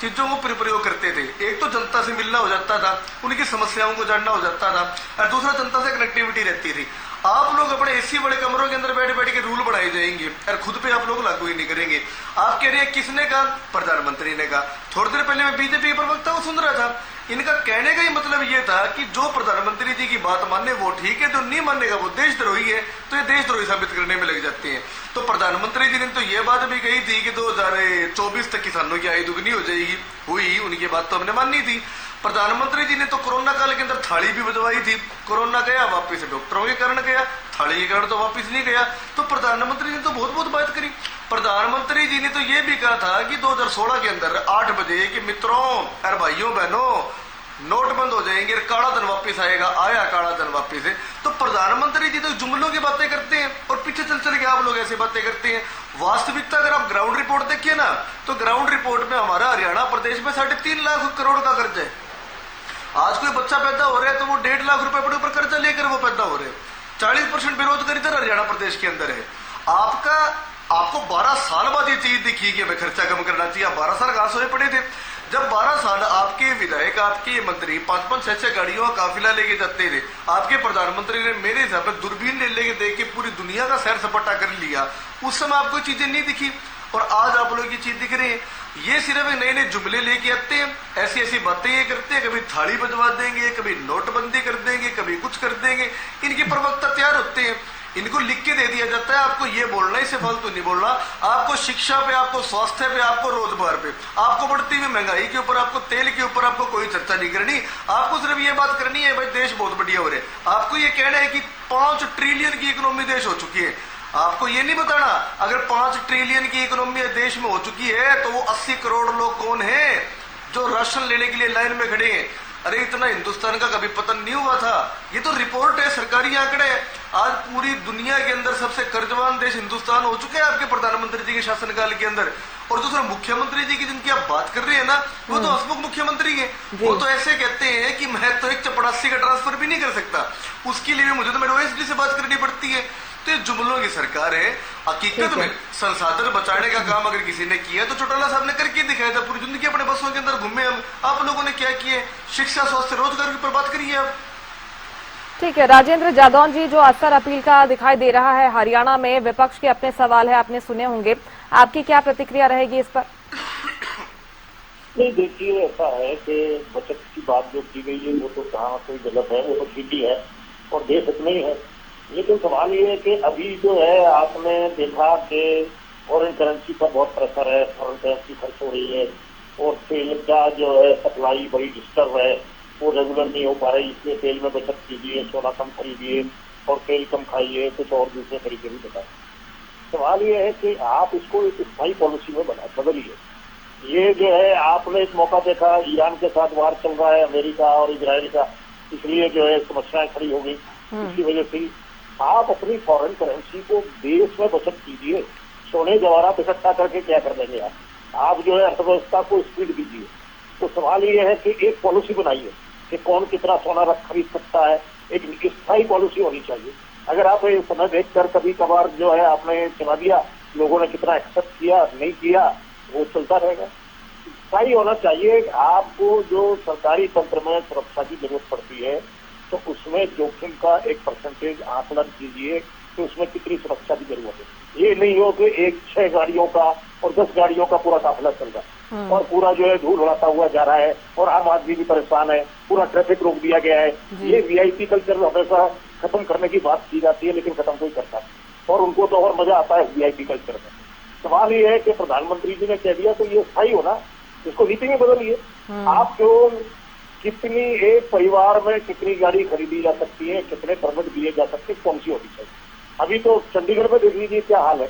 चीजों को प्रयोग करते थे। एक तो जनता से मिलना हो जाता था, उनकी समस्याओं को जानना हो जाता था, और दूसरा जनता से कनेक्टिविटी रहती थी। आप लोग अपने एसी बड़े कमरों के अंदर बैठ बैठ के रूल बनाए जाएंगे और खुद पे आप लोग लागू ही नहीं करेंगे। आप कह रहे हैं किसने कहा? प्रधानमंत्री ने कहा। थोड़ी देर पहले मैं बीजेपी के प्रवक्ता को सुन रहा था, इनका कहने का ही मतलब ये था कि जो प्रधानमंत्री जी की बात माने वो ठीक है, जो नहीं मानेगा वो देशद्रोही है, तो ये देशद्रोही साबित करने में लग जाते हैं। तो प्रधानमंत्री जी ने तो ये बात भी कही थी कि 2024 तक किसानों की आय दुगनी हो जाएगी, हुई, उनकी बात तो हमने मानी थी। प्रधानमंत्री जी ने तो कोरोना काल के अंदर थाली भी बजवाई थी। कोरोना गया, वापिस डॉक्टरों के कारण गया, थाली के कारण तो वापिस नहीं गया। तो प्रधानमंत्री जी ने तो बहुत बहुत बात करी। प्रधानमंत्री जी ने तो ये भी कहा था कि 2016 के अंदर 8 बजे कि मित्रों और भाइयों बहनों नोट बंद हो जाएंगे, काला धन वापिस आएगा। आया काला धन वापिस है। तो प्रधानमंत्री जी तो जुमलों की बातें करते हैं और पीछे चल चल के आप लोग ऐसी बातें करते हैं। वास्तविकता अगर आप ग्राउंड रिपोर्ट देखिए ना, तो ग्राउंड रिपोर्ट में हमारा हरियाणा प्रदेश में 3.5 लाख करोड़ का कर्ज है। आज कोई बच्चा पैदा हो रहा है तो वो 1.5 लाख रुपए के ऊपर कर्जा लेकर वो पैदा हो रहे हैं। 40% बेरोजगारी इधर हरियाणा प्रदेश के अंदर है। आपको 12 साल बाद ये चीज दिखी कि हमें खर्चा कम करना चाहिए। 12 साल कहां सोए पड़े थे? जब 12 साल आपके विधायक, आपके मंत्री 5-5, 6-6 गाड़ियों का काफिला लेके जाते थे, आपके प्रधानमंत्री ने मेरे हिसाब से दूरबीन ले लेके देख के पूरी दुनिया का सैर सपाटा कर लिया। उस समय आपको चीजें नहीं दिखी और आज आप लोग ये चीज दिख रही है। ये सिर्फ नए नए जुमले लेके आते हैं, ऐसी ऐसी बातें ये करते हैं, कभी थाली बजवा देंगे, कभी नोटबंदी कर देंगे, कभी कुछ कर देंगे। इनके प्रवक्ता तैयार होते हैं, इनको लिख के दे दिया जाता है आपको ये बोलना, इसे फालतू नहीं बोलना। आपको शिक्षा पे, आपको स्वास्थ्य पे, आपको रोजगार पे, आपको बढ़ती हुई महंगाई के ऊपर, आपको तेल के ऊपर आपको कोई चर्चा नहीं करनी। आपको सिर्फ ये बात करनी है भाई देश बहुत बढ़िया हो रहा है। आपको ये कहना है कि 5 ट्रिलियन की इकोनॉमी देश हो चुकी है। आपको ये नहीं बताना अगर 5 ट्रिलियन की इकोनॉमी देश में हो चुकी है तो वो 80 करोड़ लोग कौन है जो राशन लेने के लिए लाइन में खड़े हैं। अरे इतना हिंदुस्तान का कभी पतन नहीं हुआ था। ये तो रिपोर्ट है, सरकारी आंकड़े है। आज पूरी दुनिया के अंदर सबसे कर्जवान देश हिंदुस्तान हो चुके हैं आपके प्रधानमंत्री जी के शासनकाल के अंदर। और दूसरा मुख्यमंत्री जी की जिनकी आप बात कर रहे हैं ना, वो तो हंसमुख मुख्यमंत्री है। वो तो ऐसे कहते हैं कि मैं तो एक चपरासी का ट्रांसफर भी नहीं कर सकता, उसके लिए मुझे तो मेरे ओएसडी से बात करनी पड़ती है। तो ये जुमलों की सरकार है। हकीकत में संसाधन बचाने का काम अगर किसी ने किया तो चौटाला साहब ने करके दिखाया था। पूरी जिंदगी अपने बसों के अंदर घूमे हम, आप लोगों ने क्या किए? शिक्षा, स्वास्थ्य, रोजगार के ऊपर बात करिए आप। ठीक है, राजेंद्र जादौन जी, जो असर अपील का दिखाई दे रहा है हरियाणा में, विपक्ष के अपने सवाल है, आपने सुने होंगे, आपकी क्या प्रतिक्रिया रहेगी इस पर? नहीं, देखिए ऐसा है कि बचत की बात जो की गई है वो तो कहाँ कोई गलत है, वो तो ठीक ही है और देश हित में ही है। लेकिन सवाल ये है कि अभी जो है आपने देखा कि फॉरेन करेंसी का बहुत प्रेशर है, फॉरेन करेंसी खर्च हो रही है और तेल का जो है सप्लाई बड़ी डिस्टर्ब है, वो रेगुलर नहीं हो पा रही। इसलिए तेल में बचत कीजिए, सोना कम खरीदिए और तेल कम खाइए, कुछ और दूसरे तरीके भी बताएं। सवाल ये है कि आप इसको एक स्थायी पॉलिसी में बदलिए। ये जो है आपने एक मौका देखा, ईरान के साथ वार चल रहा है अमेरिका और इजराइल का, इसलिए जो है समस्याएं खड़ी हो गई। इसकी वजह से आप अपनी फॉरेन करेंसी को देश में बचत कीजिए। सोने जवाहरात इकट्ठा करके क्या कर देंगे आप जो है अर्थव्यवस्था को स्पीड दीजिए। तो सवाल ये है कि एक पॉलिसी बनाइए कि कौन कितना सोना खरीद सकता है, एक स्थायी पॉलिसी होनी चाहिए। अगर आप ये समय देखकर कभी कभार जो है आपने चला दिया, लोगों ने कितना एक्सेप्ट किया नहीं किया, वो चलता रहेगा। स्थायी होना चाहिए। आपको जो सरकारी तंत्र में सुरक्षा की जरूरत पड़ती है तो उसमें जोखिम का एक परसेंटेज आकलन कीजिए कि उसमें कितनी सुरक्षा की जरूरत है। ये नहीं हो कि 6 गाड़ियों का और 10 गाड़ियों का पूरा काफिला चल रहा है और पूरा जो है धूल उड़ाता हुआ जा रहा है और आम आदमी भी परेशान है, पूरा ट्रैफिक रोक दिया गया है। ये वीआईपी कल्चर हमेशा खत्म करने की बात की जाती है लेकिन खत्म कोई करता है और उनको तो और मजा आता है वीआईपी कल्चर में। सवाल ये है कि प्रधानमंत्री जी ने कह दिया तो ये स्थायी होना, इसको नीति में बदलिए। आप जो कितनी एक परिवार में कितनी गाड़ी खरीदी जा सकती है, कितने परमिट दिए जा सकते हैं, कौन सी होनी चाहिए। अभी तो चंडीगढ़ में देख लीजिए क्या हाल है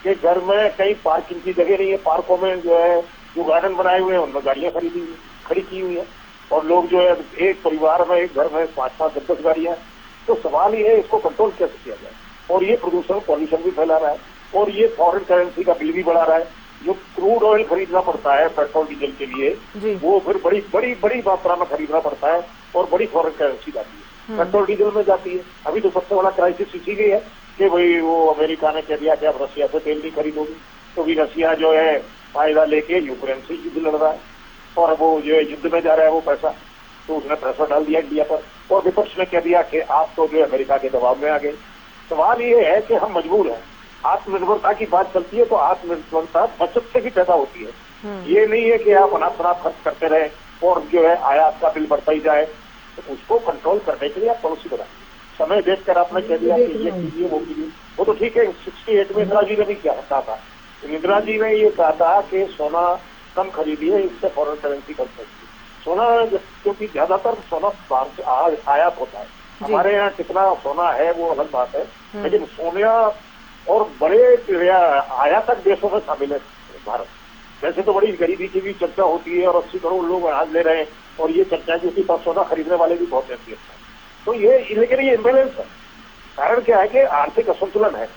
कि घर में कई पार्किंग की जगह नहीं है, पार्कों में जो है जो गार्डन बनाए हुए हैं उनमें गाड़ियां खड़ी की हुई है और लोग जो है एक परिवार में एक घर में 5-5, 10-10 गाड़ियां। तो सवाल ये है इसको कंट्रोल कैसे किया जाए। और ये पॉल्यूशन भी फैला रहा है और ये फॉरेन करेंसी का बिल भी बढ़ा रहा है। जो क्रूड ऑयल खरीदना पड़ता है पेट्रोल डीजल के लिए वो फिर बड़ी मात्रा में खरीदना पड़ता है और बड़ी फॉरेन करेंसी जाती है, पेट्रोल डीजल में जाती है। अभी तो सबसे बड़ा क्राइसिस इसी की है कि भाई वो अमेरिका ने कह दिया कि अब रशिया से तेल नहीं खरीदोगी, तो भी रशिया जो है फायदा लेके यूक्रेन से युद्ध लड़ रहा है और वो जो है युद्ध में जा रहा है वो पैसा, तो उसने प्रेशर डाल दिया इंडिया पर और विपक्ष ने कह दिया कि आप तो जो है अमेरिका के दबाव में आ गए। सवाल ये है कि हम मजबूर हैं। आत्मनिर्भरता की बात चलती है तो आत्मनिर्भरता बचत से भी पैदा होती है। ये नहीं है कि आप अनाप खर्च करते रहे और जो है आयात का बिल बढ़ता ही जाए। तो उसको कंट्रोल करने के लिए आप पॉलिसी बनाए। समय देखकर आपने कह दिया कि ये कीजिए वो कीजिए, वो तो ठीक है। 68 में इंदिरा जी ने भी क्या कहा था, इंदिरा जी ने ये कहा था कि सोना कम खरीदिए, इससे फॉरेन करेंसी कम सकती है। सोना क्योंकि ज्यादातर सोना बाहर से आयात होता है, हमारे यहाँ कितना सोना है वो अलग बात है, लेकिन सोना और बड़े आयातक देशों में शामिल है भारत। वैसे तो बड़ी गरीबी की भी चर्चा होती है और 80 करोड़ लोग अनाज ले रहे हैं और ये चर्चा है कि उसके पास सोना खरीदने वाले भी बहुत रहती है। तो ये लेकिन ये इम्बेलेंस है। कारण क्या है कि आर्थिक असंतुलन है।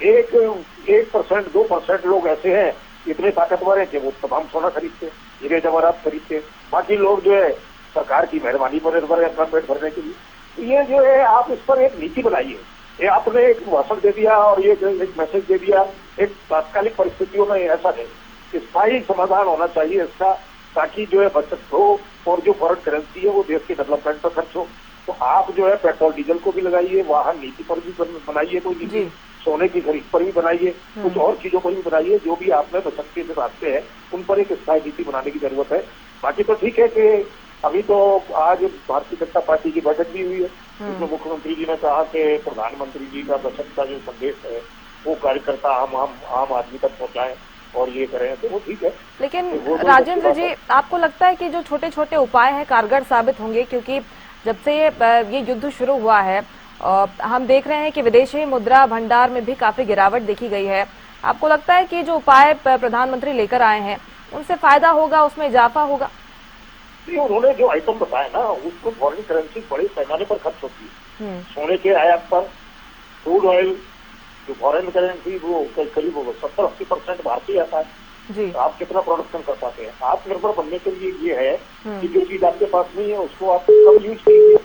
1%, 2% लोग ऐसे हैं इतने ताकतवर है कि वो तमाम सोना खरीदते हैं, हीरे जवाहरात खरीदते हैं। बाकी लोग जो है सरकार की मेहरबानी पर निर्भर है अपना पेट भरने के लिए। ये जो है आप इस पर एक नीति बनाइए। ये आपने एक भाषण दे दिया और ये एक मैसेज दे दिया, एक तात्कालिक परिस्थितियों में ऐसा नहीं, स्थायी समाधान होना चाहिए इसका, ताकि जो है बचत हो और जो फॉरेन करेंसी है वो देश के डेवलपमेंट पर खर्च हो। तो आप जो है पेट्रोल डीजल को भी लगाइए, वाहन नीति पर भी बनाइए कोई नीति, सोने की खरीद पर भी बनाइए, कुछ और चीजों पर भी बनाइए। जो भी आपने बचत के रास्ते हैं उन पर एक स्थायी नीति बनाने की जरूरत है। बाकी तो ठीक है कि अभी तो आज भारतीय जनता पार्टी की बैठक भी हुई है, उसमें मुख्यमंत्री जी ने कहा कि प्रधानमंत्री जी का बचत का जो संदेश है वो कार्यकर्ता हम आम आदमी तक पहुंचाएं और ये करें, तो वो ठीक है। लेकिन तो राजेंद्र जी, आपको लगता है कि जो छोटे छोटे उपाय हैं कारगर साबित होंगे? क्योंकि जब से ये युद्ध शुरू हुआ है हम देख रहे हैं कि विदेशी मुद्रा भंडार में भी काफी गिरावट देखी गई है। आपको लगता है कि जो उपाय प्रधानमंत्री लेकर आए हैं उनसे फायदा होगा, उसमें इजाफा होगा? उन्होंने जो आइटम बताया ना उसको फॉरेन करेंसी बड़े पैमाने पर खर्च होती है। सोने के आयात पर, क्रूड ऑयल, जो फॉरेन करेंसी वो करीब 70-80% बाहर से आता है। जी। आप कितना प्रोडक्शन कर पाते हैं। आत्मनिर्भर बनने के लिए ये है कि जो चीज आपके पास नहीं है उसको आप कम यूज कीजिए।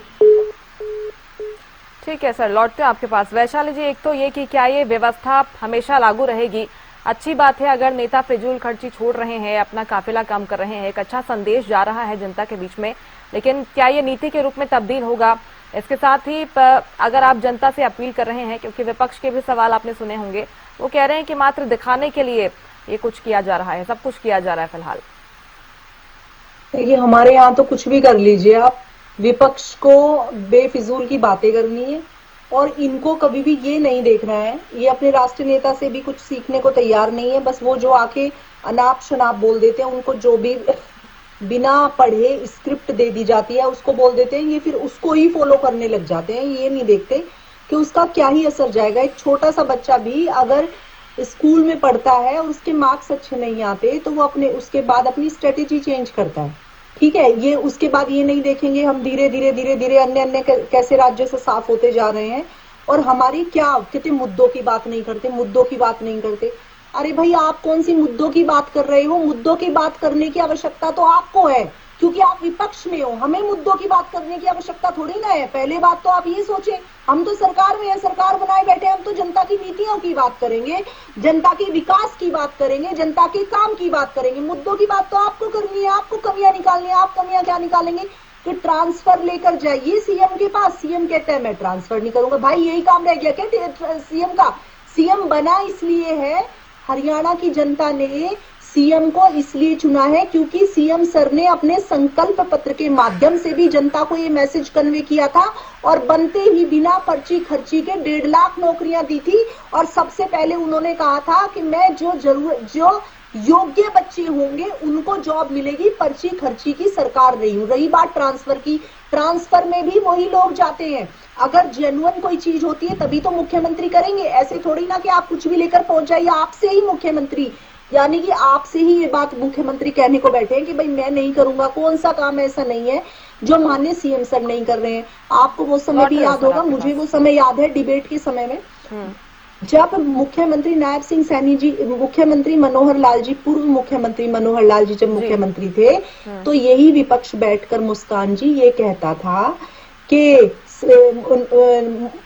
ठीक है सर, लौटते हैं आपके पास। वैशाली जी, एक तो ये कि क्या ये व्यवस्था हमेशा लागू रहेगी? अच्छी बात है अगर नेता फिजूल खर्ची छोड़ रहे हैं, अपना काफिला कम कर रहे हैं, एक अच्छा संदेश जा रहा है जनता के बीच में, लेकिन क्या ये नीति के रूप में तब्दील होगा? इसके साथ ही अगर आप जनता से अपील कर रहे हैं, क्योंकि विपक्ष के भी सवाल आपने सुने होंगे, वो कह रहे हैं कि मात्र दिखाने के लिए ये कुछ किया जा रहा है, सब कुछ किया जा रहा है फिलहाल। देखिए, हमारे यहाँ तो कुछ भी कर लीजिए आप, विपक्ष को बेफिजूल की बातें करनी है और इनको कभी भी ये नहीं देखना है, ये अपने राष्ट्रीय नेता से भी कुछ सीखने को तैयार नहीं है। बस वो जो आके अनाप शनाप बोल देते हैं, उनको जो भी बिना पढ़े स्क्रिप्ट दे दी जाती है उसको बोल देते हैं, ये फिर उसको ही फॉलो करने लग जाते हैं। ये नहीं देखते कि उसका क्या ही असर जाएगा। एक छोटा सा बच्चा भी अगर स्कूल में पढ़ता है और उसके मार्क्स अच्छे नहीं आते तो वो अपने उसके बाद अपनी स्ट्रेटेजी चेंज करता है। ठीक है, ये उसके बाद ये नहीं देखेंगे हम धीरे धीरे अन्य कैसे राज्यों से साफ होते जा रहे हैं और हमारी क्या कितने मुद्दों की बात नहीं करते। अरे भाई, आप कौन सी मुद्दों की बात कर रहे हो? मुद्दों की बात करने की आवश्यकता तो आपको है क्योंकि आप विपक्ष में हो। हमें मुद्दों की बात करने की आवश्यकता थोड़ी ना है। पहले बात तो आप ये सोचें, हम तो सरकार में है, सरकार बनाए बैठे, हम तो जनता की नीतियों की बात करेंगे, जनता के विकास की बात करेंगे, जनता के काम की बात करेंगे। मुद्दों की बात तो आपको करनी है, आपको कमियां निकालनी है। आप कमियां क्या निकालेंगे कि ट्रांसफर लेकर जाइए सीएम के पास। सीएम कहता है मैं ट्रांसफर नहीं करूंगा। भाई, यही काम रह गया क्या सीएम का? सीएम बना इसलिए है, हरियाणा की जनता ने सीएम को इसलिए चुना है क्योंकि सीएम सर ने अपने संकल्प पत्र के माध्यम से भी जनता को ये मैसेज कन्वे किया था और बनते ही बिना पर्ची खर्ची के 1.5 लाख नौकरियां दी थी। और सबसे पहले उन्होंने कहा था कि मैं जो योग्य बच्चे होंगे उनको जॉब मिलेगी, पर्ची खर्ची की सरकार नहीं हूं। रही बात ट्रांसफर की, ट्रांसफर में भी वही लोग जाते हैं। अगर जेन्युइन कोई चीज होती है तभी तो मुख्यमंत्री करेंगे। ऐसे थोड़ी ना कि आप कुछ भी लेकर पहुंच जाइए, आपसे ही मुख्यमंत्री, यानी कि आपसे ही ये बात मुख्यमंत्री कहने को बैठे हैं कि भाई मैं नहीं करूंगा। कौन सा काम ऐसा नहीं है जो माननीय सीएम सर नहीं कर रहे हैं? आपको वो समय भी याद होगा, मुझे वो समय याद है डिबेट के समय में जब मुख्यमंत्री नायब सिंह सैनी जी, मुख्यमंत्री मनोहर लाल जी, पूर्व मुख्यमंत्री मनोहर लाल जी जब मुख्यमंत्री थे तो यही विपक्ष बैठकर मुस्कान जी ये कहता था कि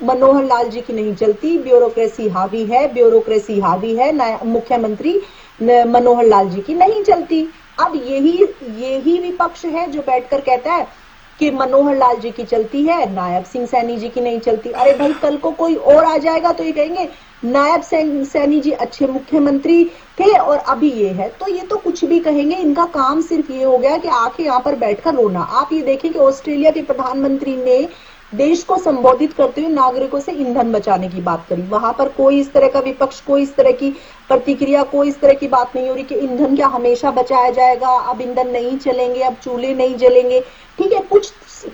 मनोहर लाल जी की नहीं चलती, ब्यूरोक्रेसी हावी है, मुख्यमंत्री मनोहर लाल जी की नहीं चलती। अब यही विपक्ष है जो बैठकर कहता है कि मनोहर लाल जी की चलती है, नायब सिंह सैनी जी की नहीं चलती। अरे भाई, कल को कोई और आ जाएगा तो ये कहेंगे नायब सैनी जी अच्छे मुख्यमंत्री थे और अभी ये है, तो ये तो कुछ भी कहेंगे। इनका काम सिर्फ ये हो गया कि आके यहाँ पर बैठकर रोना। आप ये देखें कि ऑस्ट्रेलिया के प्रधानमंत्री ने देश को संबोधित करते हुए नागरिकों से ईंधन बचाने की बात करी। वहां पर कोई इस तरह का विपक्ष, कोई इस तरह की प्रतिक्रिया, कोई इस तरह की बात नहीं हो रही कि ईंधन क्या हमेशा बचाया जाएगा, अब ईंधन नहीं चलेंगे, अब चूल्हे नहीं जलेंगे। ठीक है,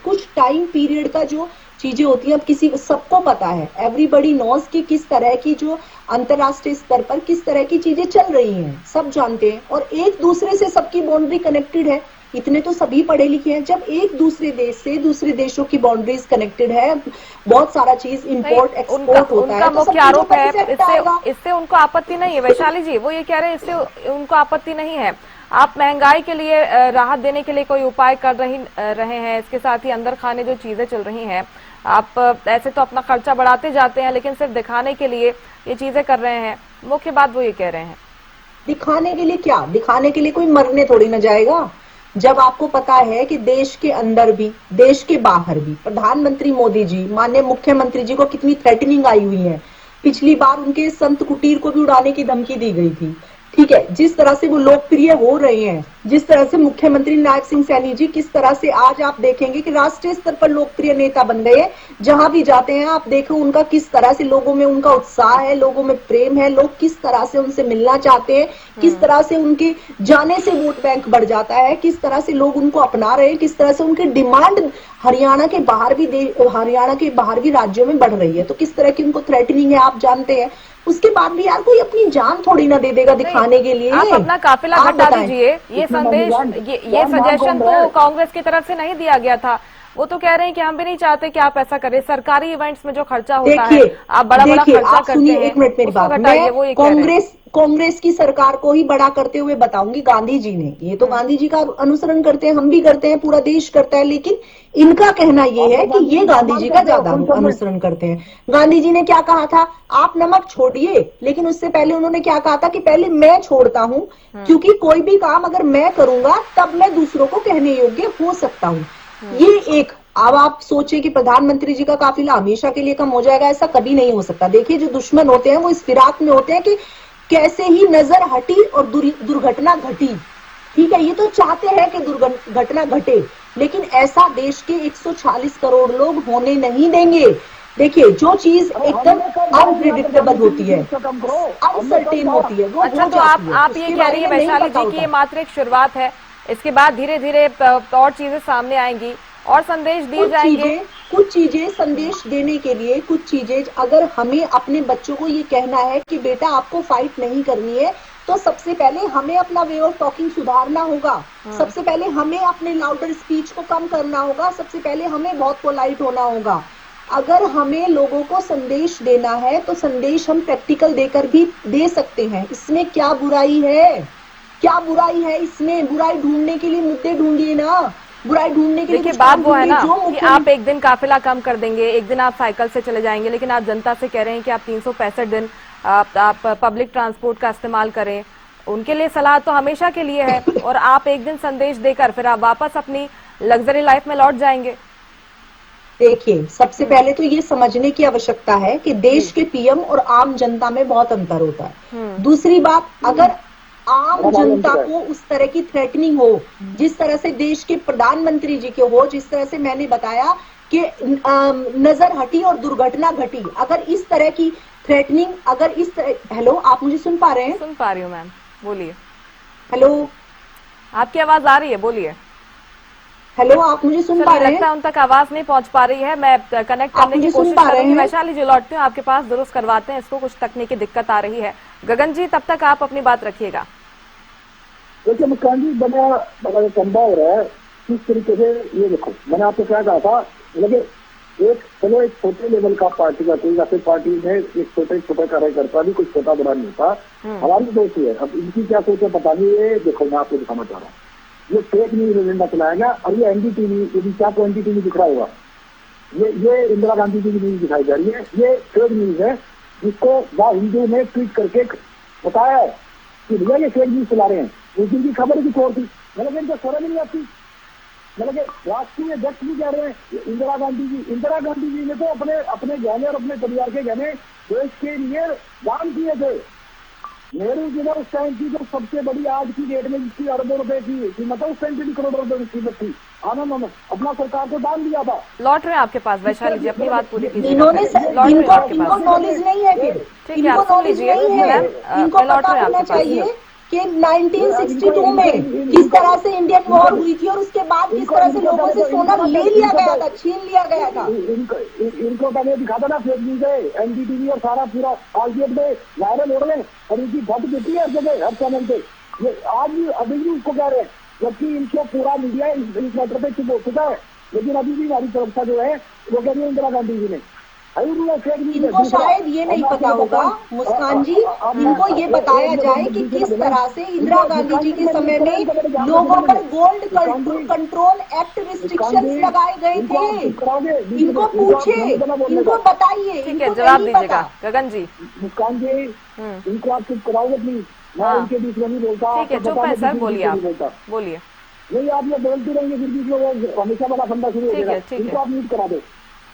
कुछ टाइम पीरियड का जो चीजें होती हैं, अब किसी सबको पता है, एवरीबडी नोज कि किस तरह की जो अंतरराष्ट्रीय स्तर पर किस तरह की चीजें चल रही हैं, सब जानते हैं और एक दूसरे से सबकी बाउंड्री कनेक्टेड है। इतने तो सभी पढ़े लिखे हैं। जब एक दूसरे देश से दूसरे देशों की बाउंड्रीज कनेक्टेड है, बहुत सारा चीज इंपोर्ट एक्सपोर्ट होता है, मुख्य आरोप है इससे उनको आपत्ति नहीं है। वैशाली जी, वो ये कह रहे हैं इससे उनको आपत्ति नहीं है। आप महंगाई के लिए राहत देने के लिए कोई उपाय कर रहे हैं, इसके साथ ही अंदर खाने जो चीजें चल रही हैं, आप ऐसे तो अपना खर्चा बढ़ाते जाते हैं लेकिन सिर्फ दिखाने के लिए ये चीजें कर रहे हैं। मुख्य बात वो ये कह रहे हैं। दिखाने के लिए क्या? दिखाने के लिए कोई मरने थोड़ी ना जाएगा। जब आपको पता है कि देश के अंदर भी देश के बाहर भी प्रधानमंत्री मोदी जी, माननीय मुख्यमंत्री जी को कितनी थ्रेटनिंग आई हुई है। पिछली बार उनके संत कुटीर को भी उड़ाने की धमकी दी गई थी। ठीक है, जिस तरह से वो लोकप्रिय हो रहे हैं, जिस तरह से मुख्यमंत्री नायब सिंह सैनी जी किस तरह से आज आप देखेंगे कि राष्ट्रीय स्तर पर लोकप्रिय नेता बन गए हैं। जहां भी जाते हैं आप देखो उनका किस तरह से लोगों में उनका उत्साह है, लोगों में प्रेम है, लोग किस तरह से उनसे मिलना चाहते हैं, किस तरह से उनके जाने से वोट बैंक बढ़ जाता है, किस तरह से लोग उनको अपना रहे हैं, किस तरह से उनकी डिमांड हरियाणा के बाहर भी राज्यों में बढ़ रही है। तो किस तरह की उनको थ्रेटनिंग है आप जानते हैं। उसके बाद भी यार कोई अपनी जान थोड़ी ना दे देगा दिखाने के लिए। आप अपना काफिला घटा दीजिए। ये संदेश, ये सजेशन तो कांग्रेस की तरफ से नहीं दिया गया था। वो तो कह रहे हैं कि हम भी नहीं चाहते कि आप ऐसा करें। सरकारी इवेंट्स में जो खर्चा होता है, आप बड़ा खर्चा करते हैं। एक मिनट मेरी बात, मैं कांग्रेस की सरकार को ही बड़ा करते हुए बताऊंगी गांधी जी ने, ये तो गांधी जी का अनुसरण करते हैं, हम भी करते हैं, पूरा देश करता है, लेकिन इनका कहना ये है कि ये गांधी जी का ज्यादा अनुसरण करते हैं। गांधी जी ने क्या कहा था, आप नमक छोड़िए, लेकिन उससे पहले उन्होंने क्या कहा था कि पहले मैं छोड़ता हूं, क्योंकि कोई भी काम अगर मैं करूंगा तब मैं दूसरों को कहने योग्य हो सकता हूं। ये एक, अब आप सोचे कि प्रधानमंत्री जी का काफिला हमेशा के लिए कम हो जाएगा, ऐसा कभी नहीं हो सकता। देखिए जो दुश्मन होते हैं वो इस फिराक में होते हैं कि कैसे ही नजर हटी और दुर्घटना घटी। ठीक है, ये तो चाहते हैं कि दुर्घटना घटे, लेकिन ऐसा देश के 140 करोड़ लोग होने नहीं देंगे। देखिए जो चीज एकदम अनप्रिडिक्टेबल होती है, अनसर्टेन होती है, वो अच्छा, हो तो जाती है। आप ये उसके कह बारे रही है में नहीं वैशाली पता जी की ये होता। मात्र एक शुरुआत है, इसके बाद धीरे धीरे और चीजें सामने आएंगी और संदेश दिए जाएंगे। कुछ चीजें संदेश देने के लिए, कुछ चीजें अगर हमें अपने बच्चों को ये कहना है कि बेटा आपको फाइट नहीं करनी है, तो सबसे पहले हमें अपना वे ऑफ टॉकिंग सुधारना होगा। सबसे पहले हमें अपने लाउडर स्पीच को कम करना होगा। सबसे पहले हमें बहुत पोलाइट होना होगा। अगर हमें लोगों को संदेश देना है तो संदेश हम प्रैक्टिकल देकर भी दे सकते हैं। इसमें क्या बुराई है, क्या बुराई है इसमें? बुराई ढूंढने के लिए मुद्दे ढूंढिए ना, बुराई ढूंढने के लिए देखिए कुछ बात काम वो है ना ढूंढिए। कि आप एक दिन काफिला कम कर देंगे, एक दिन आप साइकिल से चले जाएंगे, लेकिन आप जनता से कह रहे हैं कि आप 365 दिन आप पब्लिक ट्रांसपोर्ट का इस्तेमाल करें। उनके लिए सलाह तो हमेशा के लिए है, और आप एक दिन संदेश देकर फिर आप वापस अपनी लग्जरी लाइफ में लौट जाएंगे। देखिए सबसे पहले तो ये समझने की आवश्यकता है कि देश के पीएम और आम जनता में बहुत अंतर होता है। दूसरी बात, अगर आम जनता को उस तरह की थ्रेटनिंग हो जिस तरह से देश के प्रधानमंत्री जी के हो, जिस तरह से मैंने बताया कि नजर हटी और दुर्घटना घटी, अगर इस तरह की थ्रेटनिंग, अगर इस तरह, हेलो आप मुझे सुन पा रहे हैं? सुन पा रही हूँ मैम, बोलिए। हेलो, आपकी आवाज आ रही है, बोलिए। हेलो आप मुझे सुन पा रहे हैं? लगता है उन तक आवाज नहीं पहुंच पा रही है, मैं कनेक्ट करने की कोशिश कर रही हूँ। वैशाली जी लौटती हूँ आपके पास, दुरुस्त करवाते हैं इसको, कुछ तकनीकी दिक्कत आ रही है। गगन जी तब तक आप अपनी बात रखिएगा। देखिए मुस्कान जी, बड़ा संभव हो रहा है किस तरीके से। ये देखो मैंने आपको क्या कहा था, लेकिन चलो एक छोटे लेवल का पार्टी का कोई, जैसे पार्टी में एक छोटे कार्यकर्ता भी कुछ छोटा बड़ा नहीं होता। हमारी दोस्त है, अब इनकी क्या सोच है पता नहीं। ये देखो मैं आपको दिखाना चाह रहा हूँ, ये फेक न्यूज एजेंडा चलाएगा, और ये एनडीटीवी, क्या को एनडीटीवी दिख रहा होगा, ये इंदिरा गांधी जी की न्यूज दिखाई जा रही है। ये फेक न्यूज है, जिसको द हिंदू ने ट्वीट करके बताया है कि भैया ये फेक न्यूज चला रहे हैं। उस दिन की खबर की छोड़ थी, मतलब इनको शर्म नहीं आती। मतलब राष्ट्रीय अध्यक्ष भी कह रहे हैं इंदिरा गांधी जी ने तो अपने गहने और अपने परिवार के गहने देश के लिए दान किए थे। नेहरू जी ने उस टाइम की जो सबसे बड़ी आज की डेट में जिसकी अरबों रुपए की कीमत है, उस टाइम की करोड़ों रुपए की कीमत थी, आनंद अपना सरकार को दान दिया था। लौट रहे हैं आपके पास वैशाली जी, अपनी बात पूरी कीजिए। इनको नॉलेज नहीं है, फिर ठीक है आप सुन लीजिए। इनको पता होना चाहिए कि 1962 में किस तरह से इंडियन वॉर हुई थी और उसके बाद किस तरह से लोगों से सोना ले लिया गया था, छीन लिया गया था। इनको पहले दिखाता ना फेक न्यूज है, एनडीटीवी और सारा पूरा आरजीएफ में वायरल हो रहे हैं, और इनकी फट देती है हर जगह, हर चैनल पे। ये आज भी अभी भी उसको कह रहे हैं, जबकि इनको पूरा मीडिया इस मैटर पे चुप हो चुका है, लेकिन अभी भी हमारी सुरक्षा जो है वो कह रही है इंदिरा गांधी जी ने। इनको शायद ये नहीं पता होगा मुस्कान जी, इनको ये बताया जाए कि किस तरह से इंदिरा गांधी जी के समय में लोगों पर गोल्ड कंट्रोल एक्ट रिस्ट्रिक्शंस लगाए गए थे। इनको पूछे, इनको बताइए। ठीक है, जवाब दीजिएगा गगन जी। मुस्कान जी इनको आप चुप कराओगे प्लीज, मैं उनके बीच में नहीं बोलता। ठीक है, चुप है सर, बोलिए आप, बोलिए। नहीं आप ये बोलते रहेंगे फिर बीच में हमेशा बड़ा फंडा शुरू हो जाएगा, इनको आप म्यूट करा दो।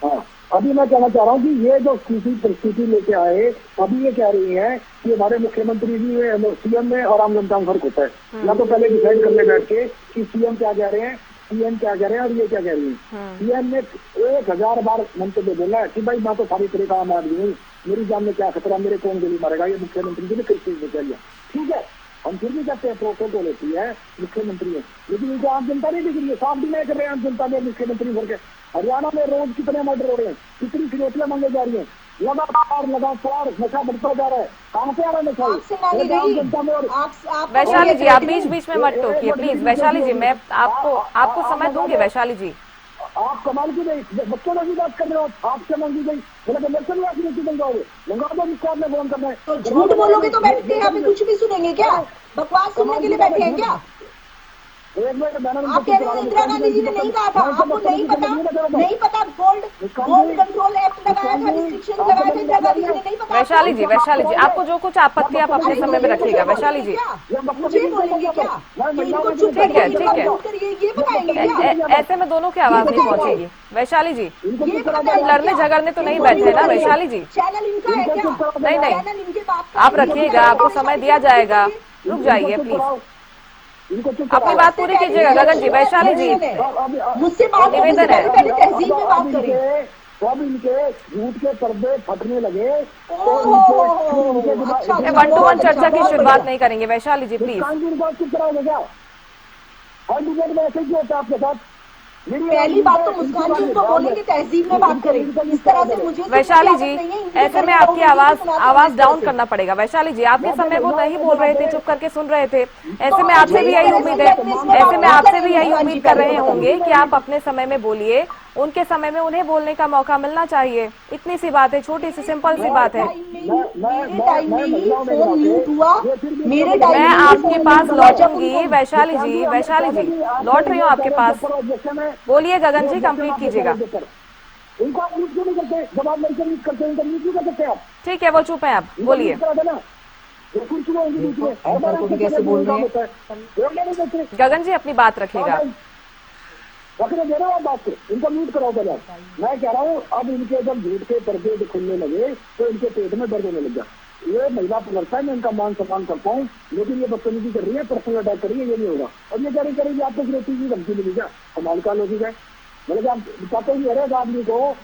हाँ, अभी मैं कहना चाह रहा हूँ कि ये जो परिस्थिति लेके आए, अभी ये कह रही है कि हमारे मुख्यमंत्री जी सीएम में और आम जनता में फर्क होता है। या तो पहले डिसाइड करने बैठ के कि सीएम क्या कह रहे हैं, सीएम क्या कह रहे हैं और ये क्या कह रही है। सीएम ने 1000 बार मंतव्य बोला है कि भाई मैं तो सारी तरह का आम आदमी हूँ, मेरी जान में क्या खतरा, मेरे कौन गोली मारेगा। ये मुख्यमंत्री जी ने किस चीज में कह लिया, ठीक है, हम फिर भी कहते हैं प्रोटोकॉल होती है मुख्यमंत्री है, लेकिन इनको आम जनता नहीं दिख रही है, साफ भी नहीं कर रहे हैं आम जनता ने मुख्यमंत्री भर के। हरियाणा में रोज कितने मर्डर हो रहे हैं, कितनी फिरौतियां मांगे जा रही है, लगातार नशा बढ़ता जा रहा है। कहाँ से आ रहा है नशा? वैशाली जी आप बीच बीच में मत टोकिए प्लीज। वैशाली जी मैं आपको समय दूंगी। वैशाली जी आप कमाल की नहीं, बच्चों की बात कर रहे हो, आपसे मांगी गई, मतलब इलेक्शन में आप नहीं मंगवाओगे, मंगा दो जिसको आपने फोन करना है। तो झूठ बोलोगे तो बैठ के यहाँ पे कुछ भी सुनेंगे क्या? बकवास सुनने के लिए बैठे हैं क्या? एक मिनट मैडम, आप कह रहे हो इंदिरा गांधी जी ने नहीं कहा था, आपको नहीं पता गोल्ड कंट्रोल एक्ट लगाया था, रिस्ट्रिक्शन लगाया था इंदिरा गांधी जी ने, नहीं पता? वैशाली जी, आपको जो कुछ आपत्ति आप अपने समय में रखिएगा। वैशाली जी, मुझे बोलेंगे क्या? इनको चुप ठीक है, ठीक है। ये बताएंगे क्या? ऐसे में दोनों की आवाज नहीं पहुंचेगी। वैशाली जी, ये बताएंगे लड़ने झगड़ने तो नहीं बैठे ना वैशाली जी? चैनल इनका है क्या? नहीं नहीं, चैनल इनके बाप का आप रखिएगा, आपको समय दिया जाएगा। रुक जाइए प्लीज, अपनी बात पूरी कीजिएगा गगन जी। वैशाली जी, मुझसे बात निवेदन है, पहले तहजीब में बात करें। तो अब इनके झूठ के पर्दे फटने लगे, अच्छा, 1-to-1 चर्चा की शुरुआत नहीं करेंगे वैशाली जी प्लीज। चुप कराओगे क्या? हर डिबेट में ऐसे ही होता है आपके साथ। पहली बात तो मुस्कान जी उनको बोलेंगे तहजीब में बात करें, इस तरह से मुझे वैशाली जी, ऐसे में आपकी आवाज डाउन करना पड़ेगा। वैशाली जी, आपके समय वो नहीं बोल रहे थे, चुप करके सुन रहे थे। ऐसे में आपसे भी यही उम्मीद है, ऐसे में आपसे भी यही उम्मीद कर रहे होंगे कि आप अपने समय में बोलिए, उनके समय में उन्हें बोलने का मौका मिलना चाहिए। इतनी सी बात है, छोटी सी सिंपल सी बात है। मैं आपके पास लौटूंगी वैशाली जी, लौट रही हूँ आपके पास। बोलिए गगन जी, कंप्लीट कीजिएगा। उनको आप न्यूज क्यों नहीं करते? जवाब नहीं करते, उनका न्यूज क्यों कर सकते आप? ठीक है, वो चुप है, आप बोलिए। कैसे बोल रहे हैं? गगन जी, अपनी बात रखिएगा। रखने दे रहे हो आप बात को, इनको म्यूट कराओ पहले। मैं कह रहा हूँ अब इनके जब झूठ के पर्दे खुलने लगे तो इनके पेट में दर्द होने लग गया। ये महिला प्रवक्ता है, मैं इनका मान सम्मान करता हूँ, लेकिन ये बदतमीजी कर रही है, पर्सनल अटैक कर रही है, ये नहीं होगा। अब ये कह रही आपको गिरफ्तारी की धमकी मिली क्या? कमाल का लोग है, मतलब आप कहते हैं हर एक आदमी को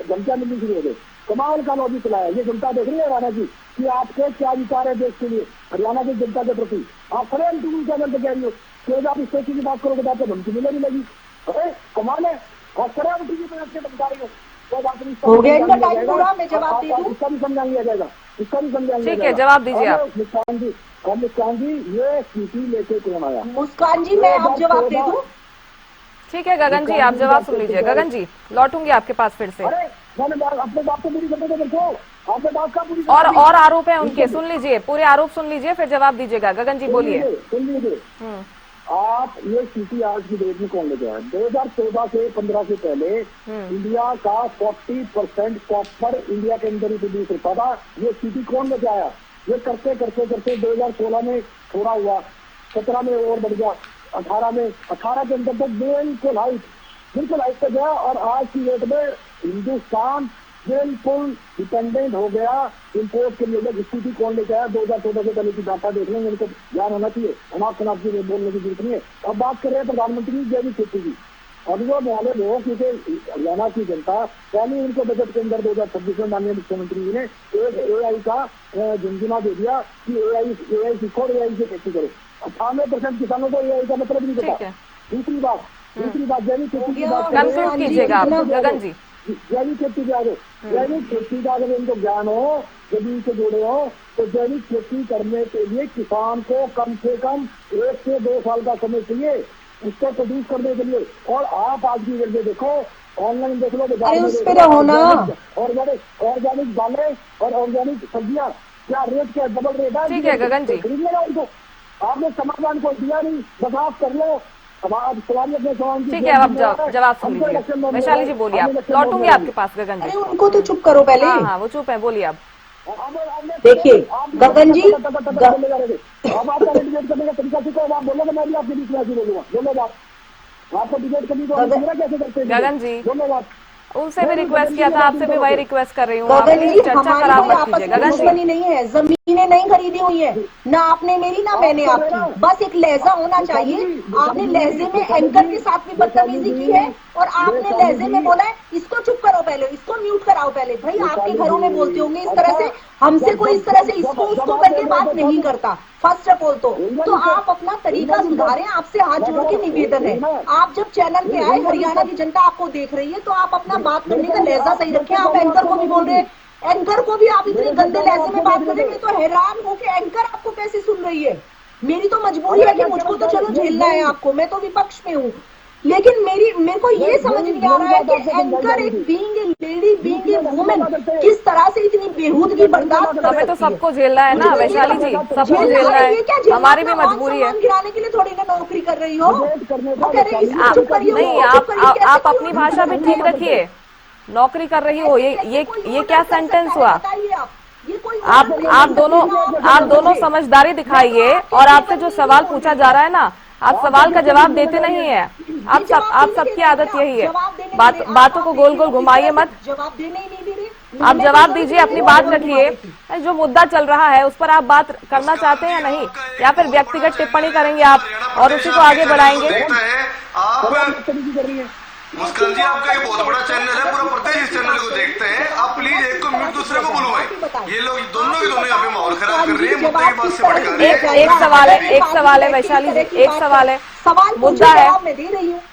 धमकियां मिलनी शुरू हो गई। कमाल का लॉबी चलाया। ये जनता देख रही है हरियाणा की कि आपके क्या विचार है देश के लिए, हरियाणा की जनता के प्रति। आप खड़े टीवी चैनल पे कह रही हो कि आप इस तरीके की बात करोगे तो आपको धमकी मिलेगी लगी। अरे कमाल है, और खड़े हम टीवी पे आपसे बता रही हो तो हो गया इनका टाइम पूरा, मैं जवाब दे दूं? इसका भी समझा लिया जाएगा, इसका भी समझा लिया। ठीक है, जवाब दीजिए आप। मुस्कान जी, ये सीटी लेके कौन आया? मुस्कान जी, मैं अब जवाब दे दूं? ठीक है गगन जी, आप जवाब सुन लीजिए। गगन जी, लौटूंगी आपके पास फिर से। अपने बात को पूरी करने देखो, आपने बात का पूरी और आरोप है उनके, सुन लीजिए, पूरे आरोप सुन लीजिए, फिर जवाब दीजिएगा। गगन जी बोलिए। सुन लीजिए, आप ये सीटी आज की डेट में कौन लेके आया? 2014 से 15 से पहले इंडिया का 40% कॉपर इंडिया के अंदर ही प्रोड्यूस होता था। ये सीटी कौन लेके आया? ये करते करते करते 2016 में थोड़ा हुआ, 17 में और बढ़ गया, 18 के अंदर तक बिल्कुल हाइट पे गया। और आज की डेट में हिंदुस्तान बिल्कुल डिपेंडेंट हो गया इम्पोर्ट के लिए। स्थिति कौन लेके आया? 2014 से पहले की डाटा देख लेंगे, इनको ज्ञान होना चाहिए, अनाप शनाप की बोलने की जरूरत नहीं है। अब बात कर रहे हैं प्रधानमंत्री जैविक खेती की। और वो बोले लोग, क्योंकि हरियाणा की जनता पहले उनको बजट के अंदर 2026 में माननीय मुख्यमंत्री जी ने एक AI का झुंझुना दे दिया कि AI सीखो और AI से खेती करो। 98% किसानों को AI का मतलब नहीं पता। दूसरी बात जैविक खेती की बात कंक्लूड कीजिएगा आप गगन जी। जैविक खेती के आगे, जैविक खेती का अगर इनको ज्ञान हो, जमीन से जुड़े हो, तो जैविक खेती करने के लिए किसान को कम से कम 1 से 2 साल का समय चाहिए उसको प्रोड्यूस करने के लिए। और आप आज की डेट में देखो, ऑनलाइन देख लो, उस पे रहो ना। ऑर्गेनिक दालें और ऑर्गेनिक सब्जियां क्या रेट, क्या डबल रेट है। ठीक है गगन जी, खरीदने उनको आपने समाधान को दिया नहीं, बर्दाश्त कर लो। ठीक है, अब आप जवाब सुन लीजिए। वैशाली जी बोलिए, आप। लौटूंगी आपके पास गगन जी। उनको तो चुप करो पहले। हाँ, वो चुप है, बोलिए आप। देखिए गगन जी, अब आपका डिबेट करने का तरीका सीखो। आप बोलोगे, मैं भी आपके बीच में बोलूंगा। बोलो आपको डिबेट करनी तो कैसे करते हैं गगन जी? बोलो आप। उनसे भी रिक्वेस्ट किया था, आपसे भी वही रिक्वेस्ट कर रही हूँ। गगन जी, चर्चा खराब मत कीजिए गगन जी। नहीं है, जमीनें नहीं खरीदी हुई है, ना आपने मेरी ना मैंने आपकी। बस एक लहजा होना चाहिए। आपने लहजे में एंकर के साथ भी बदतमीजी की है और आपने लहजे में बोला है इसको चुप करो पहले, इसको म्यूट कराओ पहले। भाई आपके घरों में बोलते होंगे इस तरह से, हमसे कोई इस तरह से इसको उसको करके बात नहीं करता। फर्स्ट ऑफ ऑल तो आप अपना तरीका सुधारें, आपसे हाथ जोड़ के निवेदन है। आप जब चैनल पे आए, हरियाणा की जनता आपको देख रही है, तो आप अपना बात करने का लहजा सही रखें। आप एंकर को भी बोल रहे हैं, एंकर को भी आप इतने गंदे लहजे में बात कर रहे हैं। मैं तो हैरान हूँ कि एंकर आपको कैसे सुन रही है। मेरी तो मजबूरी है कि मुझको तो चलो झेलना है आपको, मैं तो विपक्ष में हूँ, लेकिन मेरे को ये समझ नहीं आ रहा है कि एंकर एक being a lady, being a women, किस तरह से इतनी बेहूदगी बर्दाश्त कर हमें तो सकती है। सबको झेलना है ना वैशाली जी, सबको झेलना है, हमारी भी मजबूरी है। गिराने के लिए थोड़ी ना नौकरी कर रही हो। वो कह रही है, आप चुप करिए, नहीं, वो चुप करिए, कैसे आप क्यों अपनी भाषा भी ठीक रखिए। नौकरी कर रही हो, ये क्या सेंटेंस हुआ? बताइए आप, ये कोई आप दोनों समझदारी दिखाइए, और आपसे जो सवाल पूछा जा रहा है ना, आप सवाल का जवाब देते नहीं है। आप सबकी आदत यही है, बातों को गोल गोल घुमाइए मत। जवाब देने ही नहीं दे रहे। आप जवाब दीजिए, अपनी बात रखिए। जो मुद्दा चल रहा है उस पर आप बात करना चाहते हैं या नहीं, या फिर व्यक्तिगत टिप्पणी करेंगे आप और उसी को आगे बढ़ाएंगे? मुस्कान जी, आपका ये बहुत बड़ा चैनल है, पूरा प्रदेश इस चैनल को देखते हैं। आप प्लीज एक को म्यूट, दूसरे को बुलवाएं। ये लोग दोनों के दोनों यहाँ पे माहौल खराब कर रहे हैं, मुद्दे की बात से भटका रहे हैं। एक सवाल है वैशाली जी, एक सवाल है, मुद्दा है,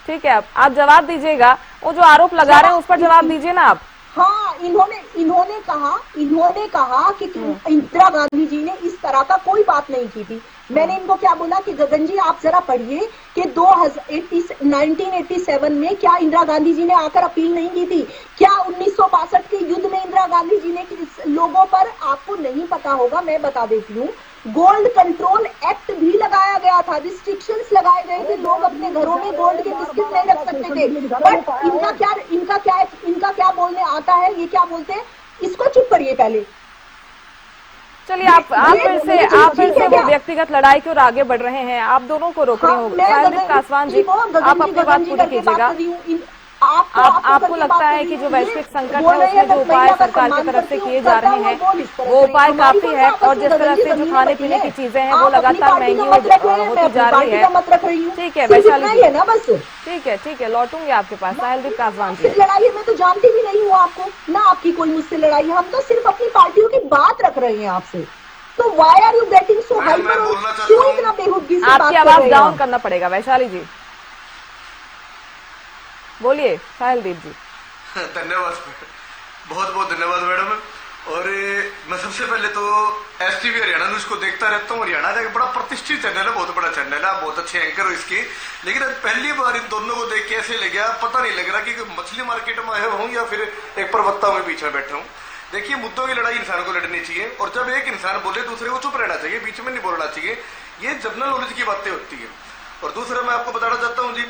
ठीक है, आप जवाब दीजिएगा। वो जो आरोप लगा रहे हैं उस पर जवाब दीजिए ना आप। हाँ, इन्होंने कहा कि इंदिरा गांधी जी ने इस तरह का कोई बात नहीं की थी। मैंने इनको क्या बोला कि गगन जी आप जरा पढ़िए कि 1987 में क्या इंदिरा गांधी जी ने आकर अपील नहीं की थी? क्या 1962 के युद्ध में इंदिरा गांधी जी ने लोगों पर, आपको नहीं पता होगा, मैं बता देती हूँ, गोल्ड कंट्रोल एक्ट भी लगाया गया था, रिस्ट्रिक्शंस लगाए गए थे, लोग अपने घरों में गोल्ड के बिस्किट नहीं रख सकते थे। बट इनका क्या बोलने आता है, ये क्या बोलते हैं, इसको चुप करिए पहले। चलिए आप फिर से वो व्यक्तिगत लड़ाई की ओर आगे बढ़ रहे हैं। आप दोनों को रोकने होगा। साहिल कासवान जी, आप अपनी बात पूरी कीजिएगा। आपको लगता है कि जो वैश्विक संकट है उसमें जो उपाय सरकार की तरफ से किए जा रहे हैं वो उपाय काफी है, और जिस तरह से जो खाने पीने की चीजें हैं वो लगातार महंगी होती जा रही है। ठीक है वैशाली जी, ठीक है, लौटूंगी आपके पास। साहिल कासवान जी, लड़ाई मैं तो जानती भी नहीं हूँ आपको, ना आपकी कोई मुझसे लड़ाई है, हम तो सिर्फ अपनी पार्टियों की बात रख रहे हैं आपसे। तो why are you getting so hyper, क्यों इतना बेहूदगी से बात कर रहे हैं? आपकी आवाज डाउन करना पड़ेगा वैशाली जी, बोलिए साहिल दीप जी। धन्यवाद, बहुत बहुत धन्यवाद मैडम। और मैं सबसे पहले तो STV हरियाणा न्यूज को देखता रहता हूँ। हरियाणा का एक बड़ा प्रतिष्ठित चैनल है, बहुत बड़ा चैनल है, आप बहुत अच्छे एंकर हो इसके। लेकिन आज पहली बार इन दोनों को देख के ऐसे लग गया, पता नहीं लग रहा कि मछली मार्केट में आया हूँ या फिर एक पर्वत्ता में पीछे बैठा हूँ। देखिए, मुद्दों की लड़ाई इंसान को लड़नी चाहिए, और जब एक इंसान बोले दूसरे को चुप रहना चाहिए, बीच में नहीं बोलना चाहिए। ये जनरल नॉलेज की बातें होती है। और दूसरा मैं आपको बताना चाहता हूँ जी,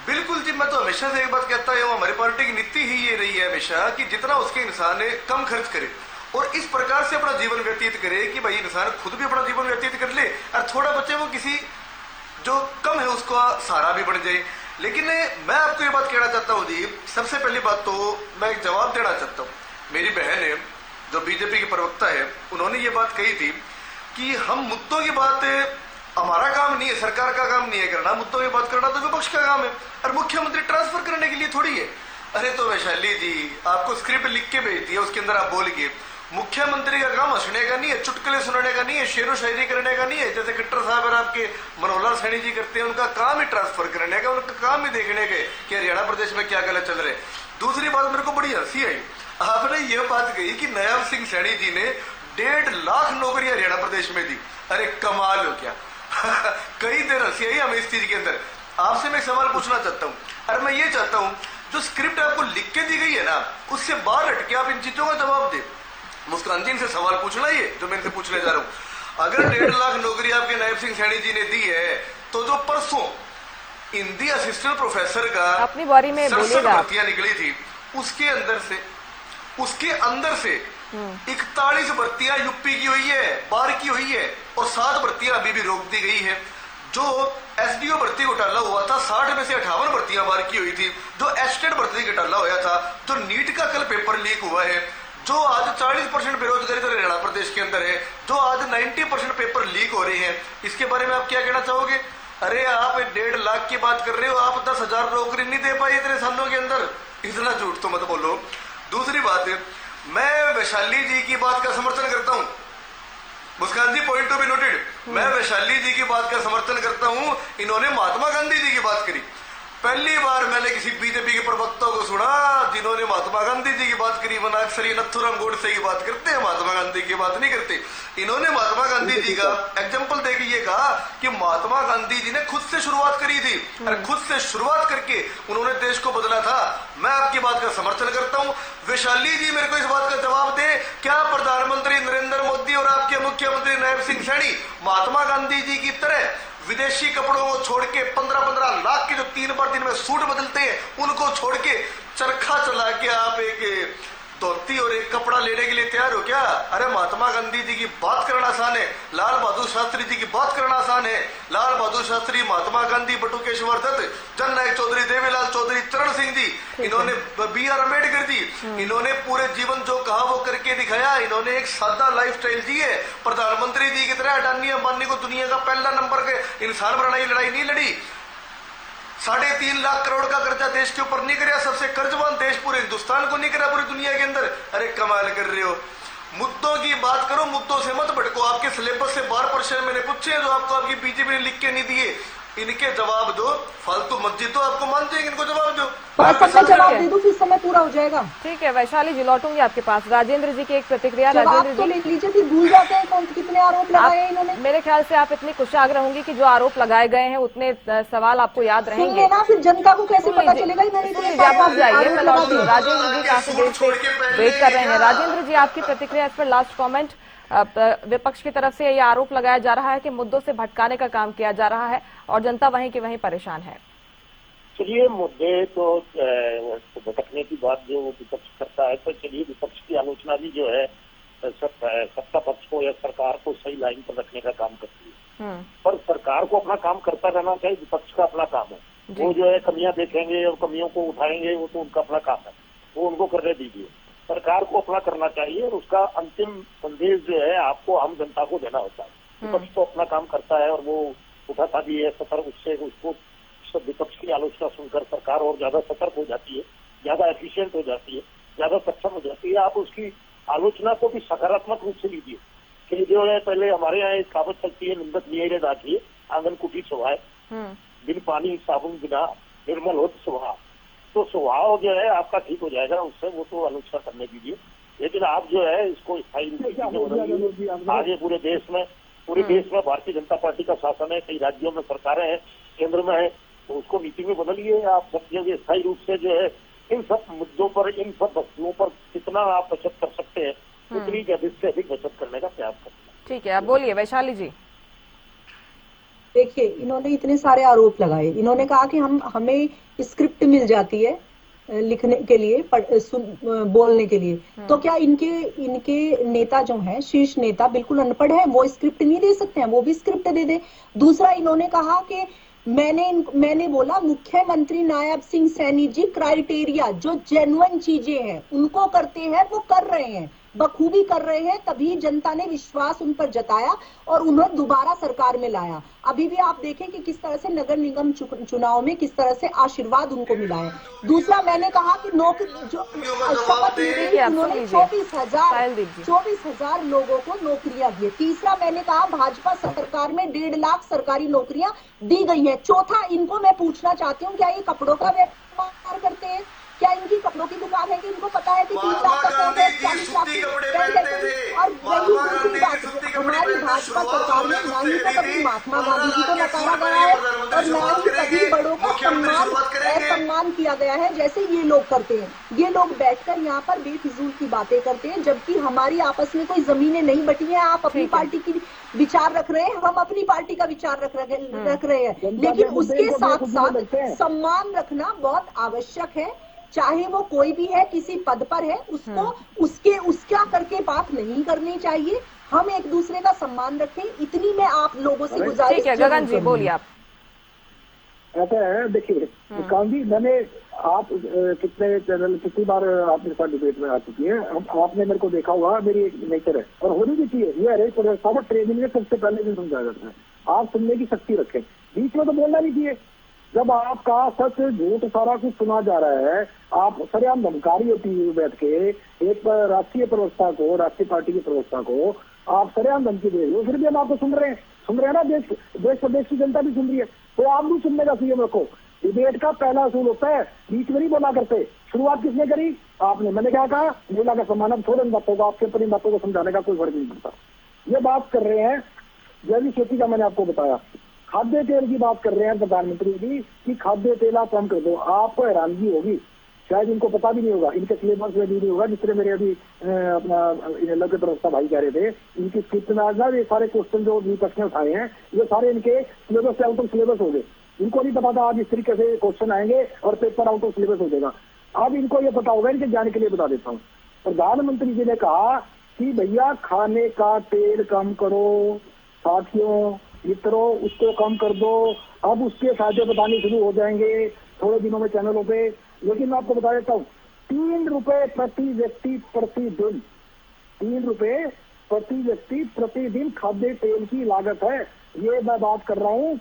बिल्कुल जी, मैं तो हमेशा से एक बात कहता हूँ, हमारी पार्टी की नीति ही ये रही है हमेशा कि जितना उसके इंसान है कम खर्च करे और इस प्रकार से अपना जीवन व्यतीत करे कि भाई इंसान खुद भी अपना जीवन व्यतीत कर ले और थोड़ा बचे वो किसी जो कम है उसका सहारा भी बन जाए। लेकिन मैं आपको ये बात कहना चाहता हूँ जी, सबसे पहली बात तो मैं एक जवाब देना चाहता हूँ। मेरी बहन है जो बीजेपी की प्रवक्ता है, उन्होंने ये बात कही थी कि हम मुद्दों की बात, हमारा काम नहीं है, सरकार का काम नहीं है करना, मुद्दों की बात करना तो विपक्ष का काम है, और मुख्यमंत्री ट्रांसफर करने के लिए थोड़ी है। अरे तो वैशाली जी, आपको स्क्रिप्ट लिख के भेज दिया, उसके अंदर आप बोलिए मुख्यमंत्री का काम हंसने का नहीं है, चुटकुले सुनाने का नहीं है, शेरो शायरी करने का नहीं है, जैसे खट्टर साहब और आपके मनोहर सैनी जी करते हैं। उनका काम ही ट्रांसफर करने का, उनका काम ही देखने के कि हरियाणा प्रदेश में क्या गलत चल रहे। दूसरी बात मेरे को बड़ी हंसी आई, आपने ये बात कही कि नायब सिंह सैनी जी ने 1.5 लाख नौकरी हरियाणा प्रदेश में दी। अरे कमाल हो क्या कई देर हंसी आई हमें इस चीज के अंदर। आपसे मैं सवाल पूछना चाहता हूँ, और मैं ये चाहता हूँ जो स्क्रिप्ट आपको लिख के दी गई है ना, उससे बाहर हट के आप इन चीजों का जवाब दे। मुस्कान जी, इनसे सवाल पूछना ये जो मैं इनसे पूछने जा रहा हूँ। अगर 1.5 लाख नौकरी आपके नायब सिंह सैनी जी ने दी है, तो जो परसों हिंदी असिस्टेंट प्रोफेसर का अपनी बारी में बोलिएगा, भर्तियां निकली थी, उसके अंदर से 41 भर्तियां यूपी की हुई है, बार की हुई है, और 7 भर्तियां अभी भी रोक दी गई है। जो SDO भर्ती घोटाला हुआ था, 60 में से 58 भर्तियां बार की हुई थी। जो एस्टेट भर्ती घोटाला हुआ था, जो नीट का कल पेपर लीक हुआ है, जो आज 40% बेरोजगारी तो हरियाणा प्रदेश के अंदर है, जो आज 90% पेपर लीक हो रहे हैं, इसके बारे में आप क्या कहना चाहोगे? अरे आप 1.5 लाख की बात कर रहे हो, आप 10,000 नौकरी नहीं दे पाए इतने सालों के अंदर, इतना झूठ तो मत बोलो। दूसरी बात, मैं वैशाली जी की बात का समर्थन करता हूं। मुस्कान जी, पॉइंट टू बी नोटेड, मैं वैशाली जी की बात का समर्थन करता हूं। इन्होंने महात्मा गांधी जी की बात करी, पहली बार मैंने किसी बीजेपी के प्रवक्ता को सुना जिन्होंने महात्मा गांधी जी की बात करी, वरना अक्सर ये नथुराम गोडसे की बात करते हैं, महात्मा गांधी की बात नहीं करते। इन्होंने महात्मा गांधी जी का एग्जाम्पल देके ये कहा कि महात्मा गांधी जी ने खुद से शुरुआत करी थी और खुद से शुरुआत करके उन्होंने देश को बदला था। मैं आपकी बात का समर्थन करता हूँ। वैशाली जी मेरे को इस बात का जवाब दे, क्या प्रधानमंत्री नरेंद्र मोदी और आपके मुख्यमंत्री नायब सिंह सैनी महात्मा गांधी जी की तरह विदेशी कपड़ों को छोड़ के 15-15 लाख के जो 3 बार दिन में सूट बदलते हैं उनको छोड़ के चरखा चला के आप एक धोती और एक कपड़ा लेने के लिए तैयार हो क्या? अरे महात्मा गांधी जी की बात करना आसान है, लाल बहादुर शास्त्री जी की बात करना आसान है। लाल बहादुर शास्त्री, महात्मा गांधी, बटुकेश्वर दत्त, जननायक चौधरी, देवीलाल चौधरी, चरण सिंह जी, इन्होंने BR अम्बेडकर जी, इन्होंने पूरे जीवन जो कहा वो करके दिखाया। इन्होंने एक सादा लाइफस्टाइल जी है। प्रधानमंत्री जी की तरह अडानी अंबानी को दुनिया का पहला नंबर के इंसान बनाने की लड़ाई नहीं लड़ी। 3.5 लाख करोड़ का कर्जा देश के ऊपर नहीं कराया, सबसे कर्जवान देश पूरे हिंदुस्तान को नहीं करा पूरी दुनिया के अंदर। अरे कमाल कर रहे हो। मुद्दों की बात करो, मुद्दों से मत भटको। आपके सिलेबस से 12 प्रश्न मैंने पूछे हैं जो आपको आपकी बीजेपी ने लिख के नहीं दिए, इनके जवाब दो। फालतू मस्जिद तो आपको मान जाएंगे, इनको जवाब दो। जवाब दे दो, फिर समय पूरा हो जाएगा। ठीक है वैशाली जी, लौटूंगी आपके पास। राजेंद्र जी की एक प्रतिक्रिया। राजेंद्र तो ले लीजिए, फिर भूल जाते हैं कौन कितने आरोप लगाए हैं इन्होंने। मेरे ख्याल से आप इतनी कुशाग्र होंगी कि जो आरोप लगाए गए हैं उतने सवाल आपको याद रहेंगे ना, फिर जनता को कैसे पता चलेगा? आप जाइए, मैं लौटती हूँ। राजेंद्र जी काफी देर से वेट कर रहे हैं। राजेंद्र जी, आपकी प्रतिक्रिया इस पर, लास्ट कॉमेंट। विपक्ष की तरफ से ये आरोप लगाया जा रहा है कि मुद्दों से भटकाने का काम किया जा रहा है और जनता वहीं की वहीं परेशान है। चलिए, मुद्दे तो भटकने की बात जो विपक्ष करता है, तो चलिए विपक्ष की आलोचना भी जो है सत्ता पक्ष को या सरकार को सही लाइन पर रखने का काम करती है। पर सरकार को अपना काम करता रहना चाहिए, विपक्ष का अपना काम है। वो जो है कमियां देखेंगे और कमियों को उठाएंगे, वो तो उनका अपना काम है, वो उनको करने दीजिए। सरकार को अपना करना चाहिए और उसका अंतिम संदेश जो है आपको आम जनता को देना होता है। विपक्ष तो अपना काम करता है और वो उठाता भी है सतर्क, उससे उसको विपक्ष की आलोचना सुनकर सरकार और ज्यादा सतर्क हो जाती है, ज्यादा एफिशिएंट हो जाती है, ज्यादा सक्षम हो जाती है। आप उसकी आलोचना को भी सकारात्मक रूप से लीजिए कि जो है, पहले हमारे यहाँ एक कहावत चलती है, निंदक नियरे दाखिए आंगन कुटी स्वभाव, बिन पानी साबुन बिना निर्मल हो स्वभाव। तो स्वभाव जो है आपका ठीक हो जाएगा उससे, वो तो आलोचना करने दीजिए। लेकिन आप जो है इसको स्थायी रूप से आगे पूरे देश में भारतीय जनता पार्टी का शासन है, कई राज्यों में सरकारें हैं, केंद्र में है, तो उसको नीति में बदलिए। आप सब जगह स्थायी रूप से जो है इन सब मुद्दों पर, इन सब वस्तुओं पर कितना आप बचत कर सकते हैं उतनी अधिक से अधिक बचत करने का प्रयास करें। ठीक है, आप बोलिए वैशाली जी। देखिए, इन्होंने इतने सारे आरोप लगाए। इन्होंने कहा कि हमें स्क्रिप्ट मिल जाती है लिखने के लिए, बोलने के लिए। तो क्या इनके नेता जो हैं, शीर्ष नेता बिल्कुल अनपढ़ है, वो स्क्रिप्ट नहीं दे सकते हैं? वो भी स्क्रिप्ट दे दे। दूसरा, इन्होंने कहा कि मैंने बोला मुख्यमंत्री नायब सिंह सैनी जी क्राइटेरिया जो जेन्युइन चीजें हैं उनको करते हैं, वो कर रहे हैं, बखूबी कर रहे हैं, तभी जनता ने विश्वास उन पर जताया और उन्हें दोबारा सरकार में लाया। अभी भी आप देखें कि किस तरह से नगर निगम चुनाव में किस तरह से आशीर्वाद उनको मिला है। दूसरा, मैंने कहा कि नौकरी जो शपथ ली गई, उन्होंने 24,000 लोगों को नौकरियां दी। तीसरा, मैंने कहा भाजपा सरकार में 1.5 लाख सरकारी नौकरियां दी गई है। चौथा, इनको मैं पूछना चाहती हूँ, क्या ये कपड़ों का व्यापार करते हैं? क्या इनकी कपड़ों की दुकान है कि इनको पता है कि 3 लाख का कोट है, 40 लाख की और वही बात है। हमारी भाजपा सरकार में ना ही तो कभी महात्मा गांधी जी को नकारा गया है और ना ही कभी बड़ों का सम्मान किया गया है जैसे ये लोग करते हैं। ये लोग बैठकर यहाँ पर बेफिजूल की बातें करते हैं, जबकि हमारी आपस में कोई जमीनें नहीं बटी हैं। आप अपनी पार्टी की विचार रख रहे हैं, हम अपनी पार्टी का विचार रख रहे हैं, लेकिन उसके साथ साथ सम्मान रखना बहुत आवश्यक है। चाहे वो कोई भी है, किसी पद पर है, उसको उसका करके बात नहीं करनी चाहिए। हम एक दूसरे का सम्मान रखें, इतनी मैं आप लोगों से गुजारिश। ठीक है, गगन जी बोलिए आप। ऐसा है, देखिए गांधी, मैंने आप कितनी बार आप मेरे साथ डिबेट में आ चुकी है, आपने मेरे को देखा हुआ, मेरी एक नेचर है और होनी भी चाहिए। ये हर एक ट्रेनिंग में सबसे पहले भी समझाया जाता है, आप सुनने की शक्ति रखें, बीच में तो बोलना नहीं चाहिए। जब आपका सच झूठ सारा कुछ सुना जा रहा है, आप सरेआम धमकारी होती है बैठ के एक राष्ट्रीय प्रवक्ता को, राष्ट्रीय पार्टी के प्रवक्ता को आप सरेआम धमकी दे रहे हो, फिर भी हम आपको सुन रहे हैं ना, देश प्रदेश की जनता भी सुन रही है, तो आप भी सुनने का संयम रखो। डिबेट का पहला असूल होता है, बीच में नहीं बोला करते। शुरुआत किसने करी? आपने। मैंने क्या कहा? महिला का सम्मान। अब थोड़े बातों को, आपके अपनी बातों को समझाने का कोई फर्क नहीं पड़ता। ये बात कर रहे हैं जैविक खेती का, मैंने आपको बताया। खाद्य तेल की बात कर रहे हैं प्रधानमंत्री जी कि खाद्य तेल आप कम कर दो। आपको हैरानगी होगी, शायद इनको पता भी नहीं होगा, इनके सिलेबस में भी नहीं होगा। जिस तरह मेरे अभी अपना लगे प्रवक्ता भाई कह रहे थे, इनकी स्क्रिप्ट में आज ये सारे क्वेश्चन जो विपक्ष ने उठाए हैं, ये सारे इनके सिलेबस से आउट ऑफ सिलेबस हो गए। इनको नहीं पता था आज इस तरीके से क्वेश्चन आएंगे और पेपर आउट ऑफ सिलेबस हो जाएगा। अब इनको ये पता होगा, इनके जाने के लिए बता देता हूँ। प्रधानमंत्री जी ने कहा कि भैया खाने का तेल कम करो, साथियों मित्रों उसको कम कर दो। अब उसके फायदे बताने शुरू हो जाएंगे थोड़े दिनों में चैनलों पे। लेकिन मैं आपको बता देता हूँ, 3 रुपए प्रति व्यक्ति प्रतिदिन, 3 रुपए प्रति व्यक्ति प्रतिदिन खाद्य तेल की लागत है। ये मैं बात कर रहा हूँ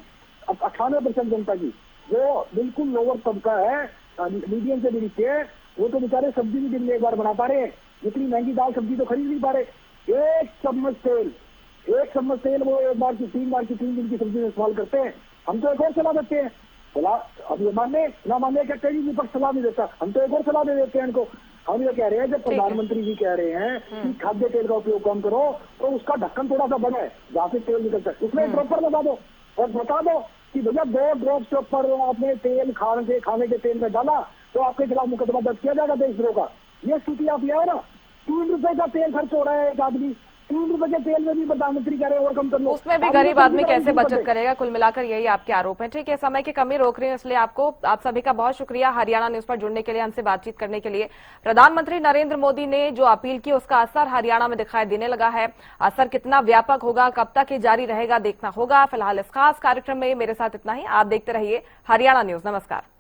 98% जनता की, जो बिल्कुल लोअर तबका है, मीडियम से भी नीचे है। वो तो बेचारे सब्जी भी दिन में एक बार बना पा रहे हैं, जितनी महंगी दाल सब्जी तो खरीद नहीं पा रहे। एक चम्मच तेल वो एक बार की 3 दिन की सब्जी में इस्तेमाल करते हैं। हम तो एक और सलाह देते हैं, सलाह अब ये मानने ना मानने क्या, कई विपक्ष सलाह नहीं देता, हम तो एक और सलाह दे देते हैं इनको। हम ये कह रहे हैं, जब प्रधानमंत्री जी कह रहे हैं कि खाद्य तेल का उपयोग कम करो, तो उसका ढक्कन थोड़ा सा बड़ा है जहाँ से तेल निकलता है, उसमें ड्रॉपर लगा दो और बता दो कि भैया 2 ड्रॉप के ऊपर आपने तेल खाने के तेल में डाला तो आपके खिलाफ मुकदमा दर्ज किया जाएगा देशद्रोह का। ये स्थिति आप ले आओ ना। 3 रुपए का तेल खर्च हो रहा है एक आदमी, 3 रुपए के तेल में भी प्रधानमंत्री कह रहे हैं और कम कर लो। उसमें भी गरीब आदमी कैसे बचत करेगा? कुल मिलाकर यही आपके आरोप हैं। ठीक है, समय की कमी रोक रही है, इसलिए आप सभी का बहुत शुक्रिया हरियाणा न्यूज पर जुड़ने के लिए, हमसे बातचीत करने के लिए। प्रधानमंत्री नरेंद्र मोदी ने जो अपील की उसका असर हरियाणा में दिखाई देने लगा है। असर कितना व्यापक होगा, कब तक ये जारी रहेगा, देखना होगा। फिलहाल इस खास कार्यक्रम में मेरे साथ इतना ही। आप देखते रहिए हरियाणा न्यूज। नमस्कार।